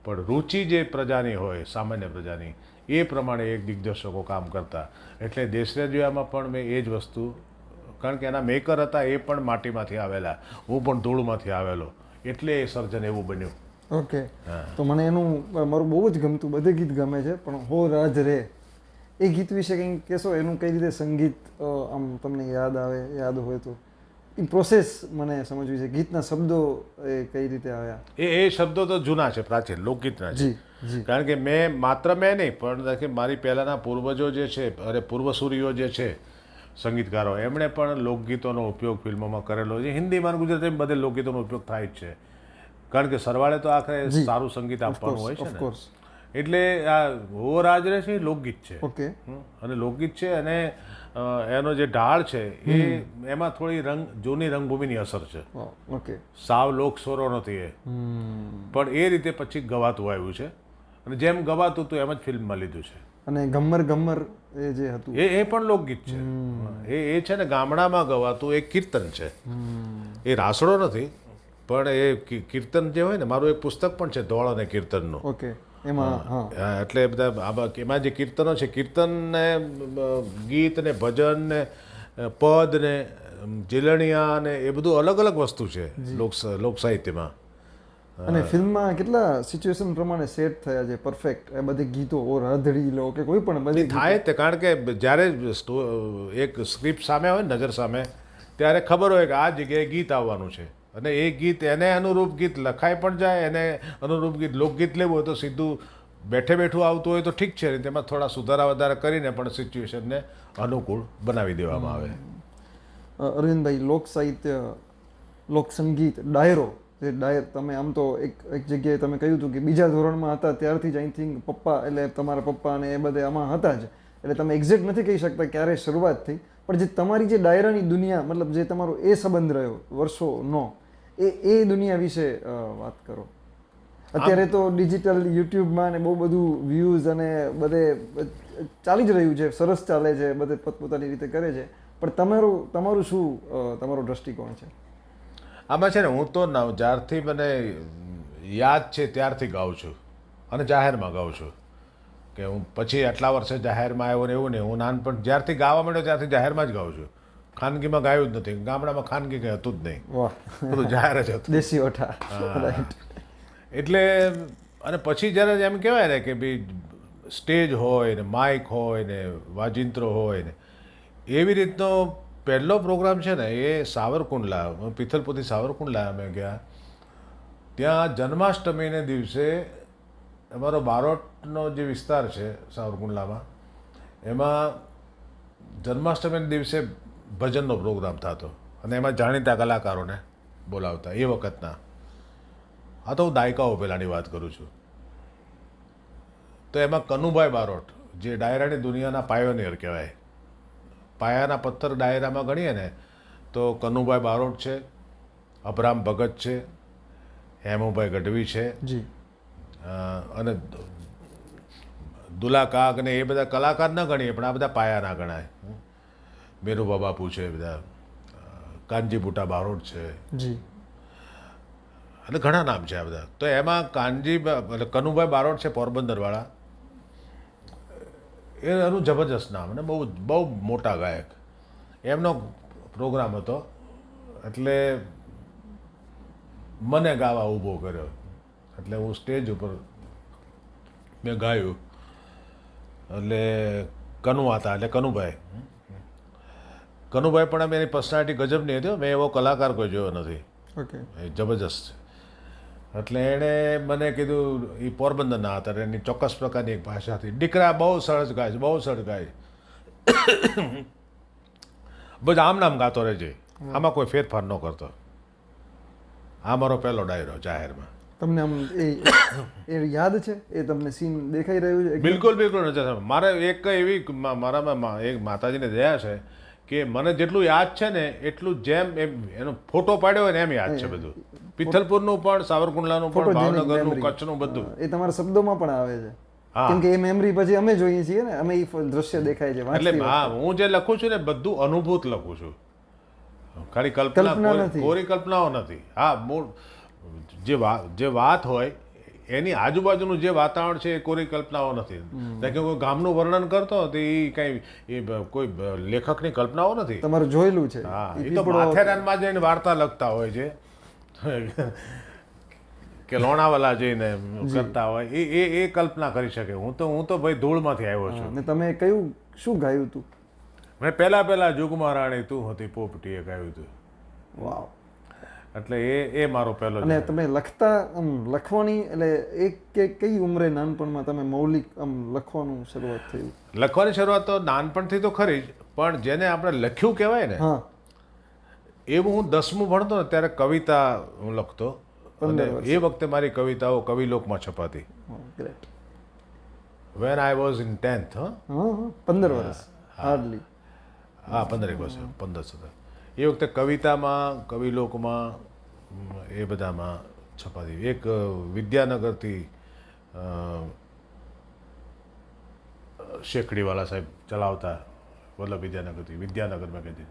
પણ રુચિ જે પ્રજાની હોય સામાન્ય પ્રજાની એ પ્રમાણે એક દિગ્દર્શકો કામ કરતા. એટલે દેશને જોયામાં પણ મેં એ જ વસ્તુ, કારણ કે એના મેકર હતા એ પણ માટીમાંથી આવેલા, હું પણ ધૂળમાંથી આવેલો, એટલે એ સર્જન એવું બન્યું. ઓકે, તો મને એનું મારું બહુ જ ગમતું, બધે ગીત ગમે છે, પણ હો રાજ રે એ ગીત વિશે કંઈ કહેશો? એનું કઈ રીતે સંગીત આમ તમને યાદ આવે, યાદ હોય તો એ પ્રોસેસ મને સમજવી છે. ગીતના શબ્દો એ કઈ રીતે આવ્યા? એ શબ્દો તો જૂના છે, પ્રાચીન લોકગીતના છે. કારણ કે મેં નહીં પણ મારી પહેલાંના પૂર્વજો જે છે, પૂર્વસૂરીઓ જે છે સંગીતકારો, એમણે પણ લોકગીતોનો ઉપયોગ ફિલ્મોમાં કરેલો છે. હિન્દીમાં અને ગુજરાતીમાં બધે લોકગીતોનો ઉપયોગ થાય જ છે, કારણ કે સરવાળે તો આખરે સારું સંગીત આપવાનું હોય છે ને. એટલે આ હો રાજ રે છે એ લોકગીત છે. ઓકે, અને લોકગીત છે, અને એનો જે ઢાળ છે એ એમાં થોડી જૂની રંગભૂમિની અસર છે. ઓકે, સાવ લોક સ્વરો નથી એ, પણ એ રીતે પછી ગવાતું આવ્યું છે, અને જેમ ગવાતું હતું એમ જ ફિલ્મમાં લીધું છે. અને ગમ્મર ગમ્મર એ જે હતું એ પણ લોકગીત છે. એ છે ને ગામડામાં ગવાતું એક કીર્તન છે. એ રાસડો નથી, પણ એ કીર્તન જે હોય ને, મારું એક પુસ્તક પણ છે ધોળ અને કીર્તનનું. ઓકે, એમાં એટલે બધા એમાં જે કીર્તનો છે, કીર્તન ને ગીત ને ભજન ને પદ ને જીલણિયા ને એ બધું અલગ અલગ વસ્તુ છે લોક સાહિત્યમાં. અને ફિલ્મમાં કેટલા સિચ્યુએશન પ્રમાણે સેટ થયા છે પરફેક્ટ એ બધી ગીતો, ઓ રાધડી લો કે કોઈ પણ બધી થાય તે, કારણ કે જ્યારે એક સ્ક્રિપ્ટ સામે હોય નજર સામે, ત્યારે ખબર હોય કે આ જગ્યાએ ગીત આવવાનું છે, અને એ ગીત એને અનુરૂપ ગીત લખાઈ પણ જાય, એને અનુરૂપ ગીત લોકગીત લેવું હોય તો સીધું બેઠું આવતું હોય તો ઠીક છે, તેમાં થોડા સુધારા વધારા કરીને પણ સિચ્યુએશનને અનુકૂળ બનાવી દેવામાં આવે. અરવિંદભાઈ, લોક સાહિત્ય, લોક સંગીત, ડાયરો, જે ડાયર તમે આમ તો એક જગ્યાએ તમે કહ્યું હતું કે બીજા ધોરણમાં હતા ત્યારથી જ આઈ થિંક પપ્પા, એટલે તમારા પપ્પા અને એ બધે આમાં હતા જ, એટલે તમે એક્ઝેક્ટ નથી કહી શકતા ક્યારે શરૂઆત થઈ, પણ જે તમારી જે ડાયરાની દુનિયા, મતલબ જે તમારો એ સંબંધ રહ્યો વર્ષોનો, એ દુનિયા વિશે વાત કરો. અત્યારે તો ડિજિટલ યુટ્યુબમાં ને બહુ બધું વ્યૂઝ અને બધે ચાલી જ રહ્યું છે, સરસ ચાલે છે, બધે પોતપોતાની રીતે કરે છે, પણ તમારું શું તમારો દ્રષ્ટિકોણ છે આમાં? છે ને, હું તો જ્યારથી મને યાદ છે ત્યારથી ગાઉં છું, અને જાહેરમાં ગાઉં છું. કે હું પછી આટલા વર્ષે જાહેરમાં આવ્યો ને એવું નહીં, હું નાનપણ જ્યારથી ગાવા માંડ્યો ત્યારથી જાહેરમાં જ ગાઉં છું. ખાનગીમાં ગાયું જ નથી. ગામડામાં ખાનગી કંઈ હતું જ નહીં, બધું જાહેર જ હતું, દેશી ઓઠા. એટલે અને પછી જ્યારે એમ કહેવાય ને કે ભાઈ સ્ટેજ હોય ને માઇક હોય ને વાજિંત્રો હોય ને, એવી રીતનો પહેલો પ્રોગ્રામ છે ને એ સાવરકુંડલા, પિથલપોથી સાવરકુંડલા અમે ગયા. ત્યાં જન્માષ્ટમીને દિવસે અમારો બારોટનો જે વિસ્તાર છે સાવરકુંડલામાં, એમાં જન્માષ્ટમીના દિવસે ભજનનો પ્રોગ્રામ થતો, અને એમાં જાણીતા કલાકારોને બોલાવતા એ વખતના. હા, તો હું દાયકાઓ પહેલાંની વાત કરું છું. તો એમાં કનુભાઈ બારોટ, જે ડાયરાની દુનિયાના પાયોનિયર કહેવાય, પાયાના પથ્થર ડાયરામાં ગણીએ ને તો કનુભાઈ બારોટ છે, અભરામ ભગત છે, હેમુભાઈ ગઢવી છે, અને દુલા કાગ ને એ બધા કલાકાર ન ગણીએ પણ આ બધા પાયાના ગણાય. મેરુભા બાપુ છે, બધા કાનજી બુટા બારોટ છે, એટલે ઘણા નામ છે આ બધા. તો એમાં એટલે કનુભાઈ બારોટ છે પોરબંદરવાળા, એનું જબરજસ્ત નામ, અને બહુ મોટા ગાયક. એમનો પ્રોગ્રામ હતો, એટલે મને ગાવા ઊભો કર્યો, એટલે હું સ્ટેજ ઉપર મેં ગાયું. એટલે કનુ હતા, એટલે કનુભાઈ. કનુભાઈ પણ એની પર્સનાલિટી ગજબની હતી. મેં એવો કલાકાર કોઈ જોયો નથી. ઓકે. એ જબરજસ્ત છે. એટલે એણે મને કીધું, એ પોરબંદરના હતા, એની ચોક્કસ પ્રકારની એક ભાષા હતી. દીકરા બહુ સરસ ગાય છે, બહુ સરસ ગાય છે. બસ આમ નામ ગાતો રહેજે, આમાં કોઈ ફેરફાર ન કરતો. આ મારો પહેલો ડાયરો જાહેરમાં. તમને આમ એ યાદ છે? એ તમને સીન દેખાઈ રહ્યું છે? બિલકુલ બિલકુલ નથી. મારે એક એવી મારામાં એક માતાજીને દયા છે કે મને જેટલું યાદ છે ને એટલું જેમ એમ એનો ફોટો પાડ્યો હોય ને એમ યાદ છે બધું. પિથલપુરનું પણ, સાવરકુંડલાનું પણ, ભાવનગરનું, કચ્છનું બધું. એ તમારા શબ્દોમાં પણ આવે છે. હા. કેમ કે એ મેમરી પછી અમે જોઈએ છીએ ને, અમે એ દ્રશ્ય દેખાય છે વાંચતી એટલે હા, હું જે લખું છું ને બધું અનુભૂત લખું છું. ખાલી કલ્પના નથી. કોરી કલ્પનાઓ નથી. હા, મૂળ જે વાત હોય એની આજુબાજુનું જે વાતાવરણ છે એ કોરી કલ્પનાઓ નથી. કારણ કે કોઈ ગામનું વર્ણન કરતો તો એ કઈ કોઈ લેખકની કલ્પનાઓ નથી. તમારું જોયેલું છે. હા, એ તો માથેરાનમાં જઈને વાર્તા લખતા હોય છે કે લોણાવાલા જઈને કરતા હોય એ કલ્પના કરી શકે. હું તો ભાઈ ધૂળમાંથી આવ્યો છું. અને તમે કયું શું ગાયું હતું? મેં પહેલા જુગમાં રાણી તું હતી પોપટીએ ગાયું હતું. વાવ. એટલે એ મારો પહેલો. અને તમે લખતા લખવાની એટલે કઈ ઉંમરે નાનપણમાં તમે મૌલિક લખવાનું શરૂઆત થયું? લખવાની શરૂઆત તો નાનપણથી તો ખરી જ, પણ જેને આપણે લખ્યું કહેવાય ને, હા, એવું હું 10મું ભણતો ને ત્યારે કવિતા હું લખતો. અને એ વખતે મારી કવિતાઓ કવિલોકમાં છપાતી. Great. When I was in 10th. હા, 15 વર્ષ હાર્ડલી. હા, 15 વર્ષ, 15 એ વખતે કવિતામાં, કવિલોકમાં, એ બધામાં છપાતી. એક વિદ્યાનગરથી શેખડીવાલા સાહેબ ચલાવતા, વલ્લભ વિદ્યાનગરથી વિદ્યાનગર મેગેઝિન,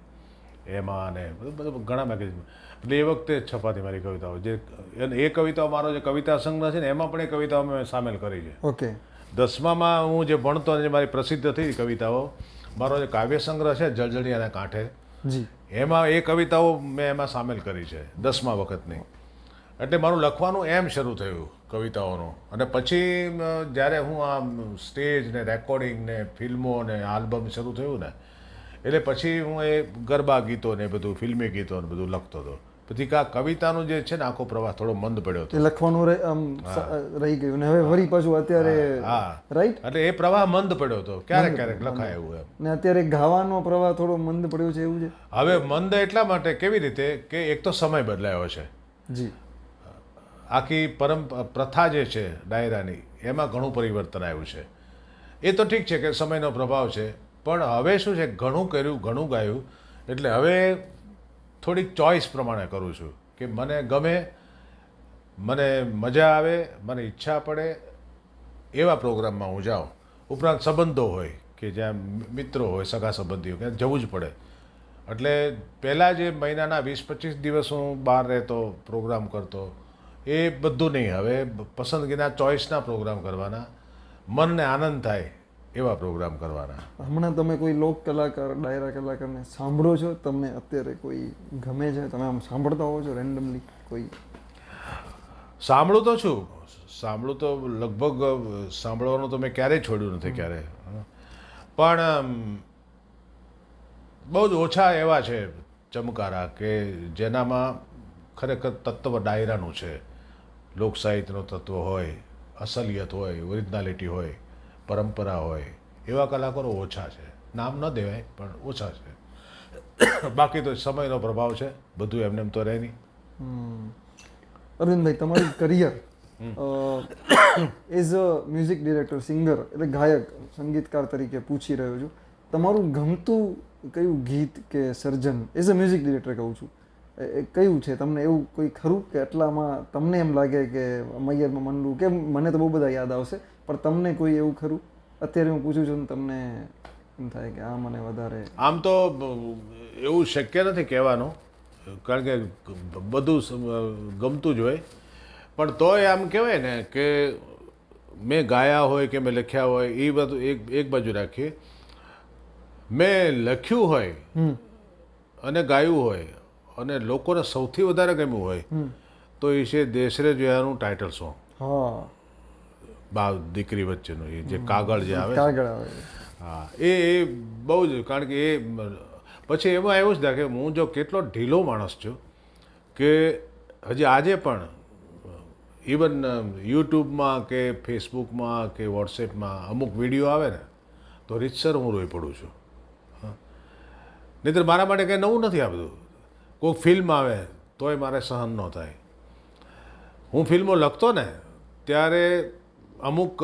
એમાં અને બધું ઘણા મેગેઝિન. એટલે એ વખતે છપાતી મારી કવિતાઓ. જે એ કવિતાઓ, મારો જે કવિતા સંગ્રહ છે ને એમાં પણ એ કવિતાઓ મેં સામેલ કરી છે. ઓકે. 10મામાં હું જે ભણતો અને જે મારી પ્રસિદ્ધ થઈ કવિતાઓ, મારો જે કાવ્ય સંગ્રહ છે જળજળિયાના કાંઠે, જી, એમાં એ કવિતાઓ મેં એમાં સામેલ કરી છે 10મા વખતની. એટલે મારું લખવાનું એમ શરૂ થયું કવિતાઓનું. અને પછી જ્યારે હું આ સ્ટેજ ને રેકોર્ડિંગ ને ફિલ્મો ને આલ્બમ શરૂ થયું ને, એટલે પછી હું એ ગરબા ગીતો ને બધું, ફિલ્મી ગીતો ને બધું લખતો હતો. પછી આ કવિતાનું જે છે ને આખો પ્રવાહ થોડો મંદ પડ્યો હતો. એ લખવાનું રહી ગયું ને હવે વળી પાછું અત્યારે. હા, રાઈટ. એટલે એ પ્રવાહ મંદ પડ્યો હતો. ક્યારેક લખાય એવું એમ. ને અત્યારે ગાવાનો પ્રવાહ થોડો મંદ પડ્યો છે એવું છે. હવે મંદ એટલા માટે, કેવી રીતે કે એક તો સમય બદલાયો છે. જી. આખી પ્રથા જે છે ડાયરાની, એમાં ઘણું પરિવર્તન આવ્યું છે. એ તો ઠીક છે કે સમયનો પ્રભાવ છે, પણ હવે શું છે, ઘણું કર્યું, ઘણું ગાયું, એટલે હવે થોડીક ચોઈસ પ્રમાણે કરું છું કે મને ગમે, મને મજા આવે, મને ઈચ્છા પડે એવા પ્રોગ્રામમાં હું જાઉં. ઉપરાંત સંબંધો હોય કે જ્યાં મિત્રો હોય, સગા સંબંધીઓ, ક્યાં જવું જ પડે. એટલે પહેલાં જે મહિનાના 20-25 દિવસ હું બહાર રહેતો, પ્રોગ્રામ કરતો, એ બધું નહીં. હવે પસંદગીના ચોઈસના પ્રોગ્રામ કરવાના, મનને આનંદ થાય એવા પ્રોગ્રામ કરવાના. હમણાં તમે કોઈ લોક કલાકાર, ડાયરા કલાકારને સાંભળો છો? તમને અત્યારે કોઈ ગમે છે? તમે આમ સાંભળતા હોવ છો રેન્ડમલી કોઈ? સાંભળું તો છું, સાંભળું તો લગભગ, સાંભળવાનું તો મેં ક્યારેય છોડ્યું નથી ક્યારે. પણ બહુ જ ઓછા એવા છે ચમકારા કે જેનામાં ખરેખર તત્વ ડાયરાનું છે, લોકસાહિત્યનું તત્વ હોય, અસલિયત હોય, ઓરિજિનાલિટી હોય, પરંપરા હોય. એવા કલાકારો ઓછા છે. નામ ન દેવાય પણ ઓછા છે. બાકી તો સમયનો પ્રભાવ છે, બધું એમને એમ તો રહે નહીં. અરવિંદભાઈ, તમારું career as a music director, singer એટલે ગાયક, સંગીતકાર તરીકે પૂછી રહ્યો છું, તમારું ગમતું કયું ગીત કે સર્જન એઝ અ મ્યુઝિક ડિરેક્ટર કહું છું, એ કયું છે? તમને એવું કોઈ ખરું કે એટલામાં તમને એમ લાગે કે મૈયરમાં મનલું, કે મને તો બહુ બધા યાદ આવશે, પણ તમને કોઈ એવું ખરું અત્યારે હું પૂછું છું ને તમને એમ થાય કે આ મને વધારે? આમ તો એવું શક્ય નથી કહેવાનું, કારણ કે બધું ગમતું જ હોય. પણ તોય આમ કહેવાય ને કે મેં ગાયા હોય કે મેં લખ્યા હોય, એ બધું એક બાજુ રાખીએ. મેં લખ્યું હોય અને ગાયું હોય અને લોકોને સૌથી વધારે ગમ્યું હોય તો એ છે દેશરે જોયાનું ટાઇટલ સોંગ. હા, બા દીકરી વચ્ચેનું એ જે કાગળ જે આવે, કાગળ આવે. હા, એ બહુ જ, કારણ કે એ પછી એમાં એવું જ થાય કે હું જો કેટલો ઢીલો માણસ છું કે હજી આજે પણ ઇવન યુટ્યુબમાં કે ફેસબુકમાં કે વોટ્સએપમાં અમુક વિડીયો આવે ને તો રીતસર હું રોઈ પડું છું. નહીંતર મારા માટે કંઈ નવું નથી આ બધું. કોઈ ફિલ્મ આવે તોય મારે સહન ન થાય. હું ફિલ્મો લખતો ને ત્યારે અમુક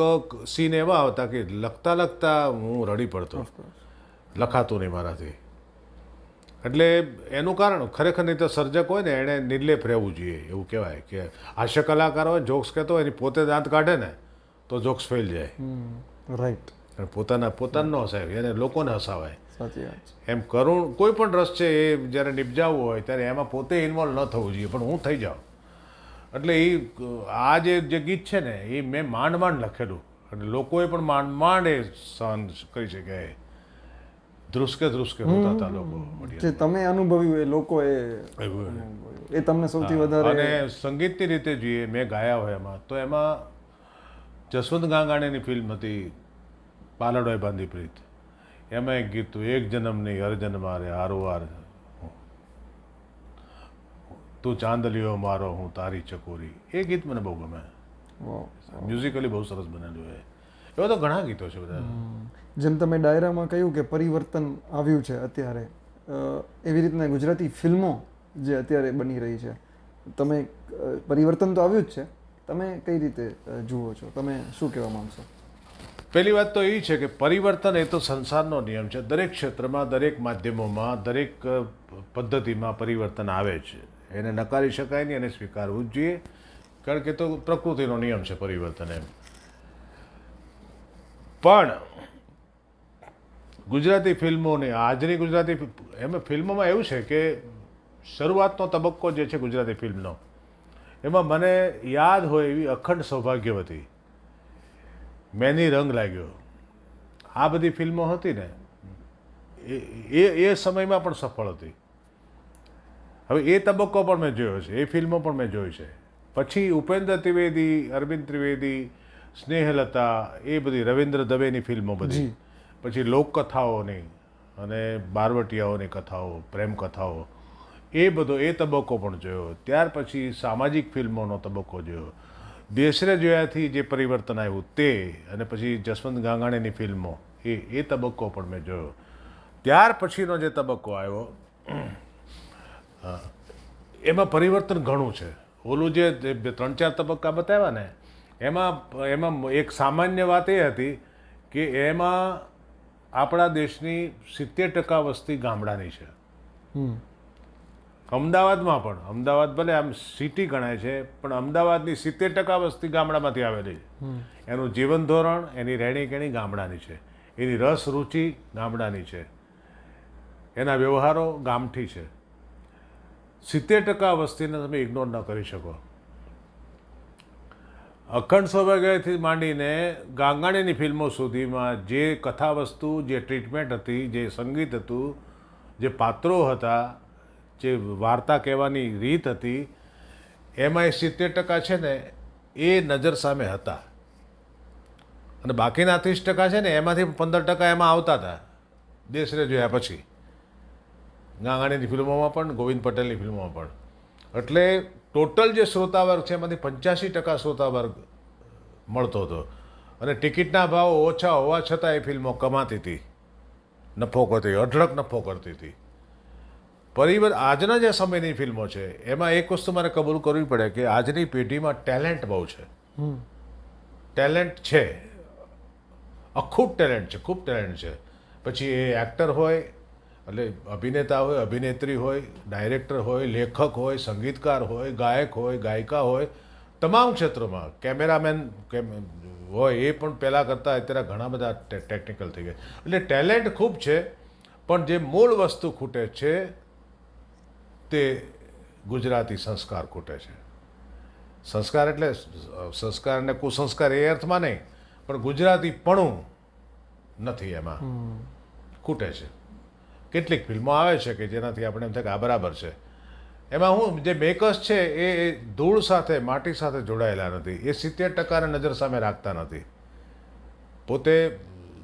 સીન એવા આવતા કે લખતા લખતા હું રડી પડતો, લખાતું નહીં મારાથી. એટલે એનું કારણ ખરેખર નહીં તો સર્જક હોય ને એણે નિર્લેપ રહેવું જોઈએ. એવું કહેવાય કે હાસ્ય કલાકાર હોય, જોક્સ કહેતો હોય, એની પોતે દાંત કાઢે ને તો જોક્સ ફેલ જાય. રાઈટ, પોતાને ન હસાય, એને લોકોને હસાવાય. સાચી વાત છે. એમ કરુણ કોઈ પણ રસ છે એ જ્યારે નિપજાવવું હોય ત્યારે એમાં પોતે ઇન્વોલ્વ ન થવું જોઈએ, પણ હું થઈ જાઉં. એટલે આ જે ગીત છે ને એ મેં માંડ માંડ લખેલું, એટલે લોકોએ પણ માંડ માંડ એ સહન કરી શકે. ધ્રુસકે હોતા હતા લોકો. જે તમે અનુભવ્યું એ લોકો એ તમને સૌથી વધારે. અને સંગીતની રીતે જોઈએ, મેં ગાયા હોય એમાં તો એમાં જસવંત ગાંગાણીની ફિલ્મ હતી પાલડોય બાંધી પ્રીત. એમાં એક ગીત હતું, એક જન્મ નહીં હર જન્મ રે હારોવાર તું ચાંદલિયો મારો હું તારી ચકોરી. એ ગીત મને બહુ ગમે. મ્યુઝિકલી બહુ સરસ બનેલું છે. એવા તો ઘણા ગીતો છે બધા. જેમ તમે ડાયરામાં કહ્યું કે પરિવર્તન આવ્યું છે અત્યારે, એવી રીતના ગુજરાતી ફિલ્મો જે અત્યારે બની રહી છે, તમે પરિવર્તન તો આવ્યું જ છે, તમે કઈ રીતે જુઓ છો? તમે શું કહેવા માંગશો? પહેલી વાત તો એ છે કે પરિવર્તન એ તો સંસારનો નિયમ છે. દરેક ક્ષેત્રમાં, દરેક માધ્યમોમાં, દરેક પદ્ધતિમાં પરિવર્તન આવે છે. એને નકારી શકાય નહીં, એને સ્વીકારવું જ જોઈએ, કારણ કે તો પ્રકૃતિનો નિયમ છે પરિવર્તન. એમ પણ ગુજરાતી ફિલ્મોને આજની ગુજરાતી એમાં ફિલ્મોમાં એવું છે કે શરૂઆતનો તબક્કો જે છે ગુજરાતી ફિલ્મનો, એમાં મને યાદ હોય એવી અખંડ સૌભાગ્યવતી, મેની રંગ લાગ્યો, આ બધી ફિલ્મો હતી ને એ સમયમાં પણ સફળ હતી. હવે એ તબક્કો પણ મેં જોયો છે, એ ફિલ્મો પણ મેં જોઈ છે. પછી ઉપેન્દ્ર ત્રિવેદી, અરવિંદ ત્રિવેદી, સ્નેહલતા, એ બધી રવિન્દ્ર દવેની ફિલ્મો બધી, પછી લોકકથાઓની અને બારવટિયાઓની કથાઓ, પ્રેમ કથાઓ, એ બધો એ તબક્કો પણ જોયો. ત્યાર પછી સામાજિક ફિલ્મોનો તબક્કો જોયો. દેશરે જોયાથી જે પરિવર્તન આવ્યું તે, અને પછી જસવંત ગાંગાણીની ફિલ્મો, એ તબક્કો પણ મેં જોયો. ત્યાર પછીનો જે તબક્કો આવ્યો એમાં પરિવર્તન ઘણું છે. ઓલું જે 3-4 તબક્કા બતાવ્યા ને એમાં એક સામાન્ય વાત એ હતી કે એમાં આપણા દેશની 70% વસ્તી ગામડાની છે. અમદાવાદમાં પણ, અમદાવાદ ભલે આમ સિટી ગણાય છે, પણ અમદાવાદની 70% વસ્તી ગામડામાંથી આવેલી છે. એનું જીવન ધોરણ, એની રહેણી કહેણી ગામડાની છે, એની રસ રુચિ ગામડાની છે, એના વ્યવહારો ગામઠી છે. 70% વસ્તીને તમે ઇગ્નોર ન કરી શકો. અખંડ સૌભાગ્યથી માંડીને ગાંગાણીની ફિલ્મો સુધીમાં જે કથા વસ્તુ, જે ટ્રીટમેન્ટ હતી, જે સંગીત હતું, જે પાત્રો હતા, જે વાર્તા કહેવાની રીત હતી, એમાં એ 70% છે ને એ નજર સામે હતા. અને બાકીના 30% છે ને એમાંથી 15% એમાં આવતા હતા દેશરે જોયા પછી, ગાંગાણીની ફિલ્મોમાં પણ, ગોવિંદ પટેલની ફિલ્મોમાં પણ. એટલે ટોટલ જે શ્રોતા વર્ગ છે એમાંથી 85% શ્રોતા વર્ગ મળતો હતો. અને ટિકિટના ભાવ ઓછા હોવા છતાં એ ફિલ્મો કમાતી હતી, નફો કરતી, અઢળક નફો કરતી હતી. આજના જે સમયની ફિલ્મો છે એમાં એક વસ્તુ મારે કબૂલ કરવી પડે કે આજની પેઢીમાં ટેલેન્ટ બહુ છે. ટેલેન્ટ છે, અખૂટ ટેલેન્ટ છે, ખૂબ ટેલેન્ટ છે. પછી એ એક્ટર હોય, એટલે અભિનેતા હોય, અભિનેત્રી હોય, ડાયરેક્ટર હોય, લેખક હોય, સંગીતકાર હોય, ગાયક હોય, ગાયિકા હોય, તમામ ક્ષેત્રોમાં કેમેરામેન હોય, એ પણ પહેલાં કરતાં અત્યારે ઘણા બધા ટેકનિકલ થઈ ગયા. એટલે ટેલેન્ટ ખૂબ છે, પણ જે મૂળ વસ્તુ ખૂટે છે તે ગુજરાતી સંસ્કાર ખૂટે છે. સંસ્કાર એટલે સંસ્કાર અને કુસંસ્કાર એ અર્થમાં નહીં, પણ ગુજરાતીપણું નથી, એમાં ખૂટે છે. કેટલીક ફિલ્મો આવે છે કે જેનાથી આપણે એમ થાય કે આ બરાબર છે. એમાં હું જે મેકર્સ છે એ ધૂળ સાથે, માટી સાથે જોડાયેલા નથી. એ 70%ને નજર સામે રાખતા નથી. પોતે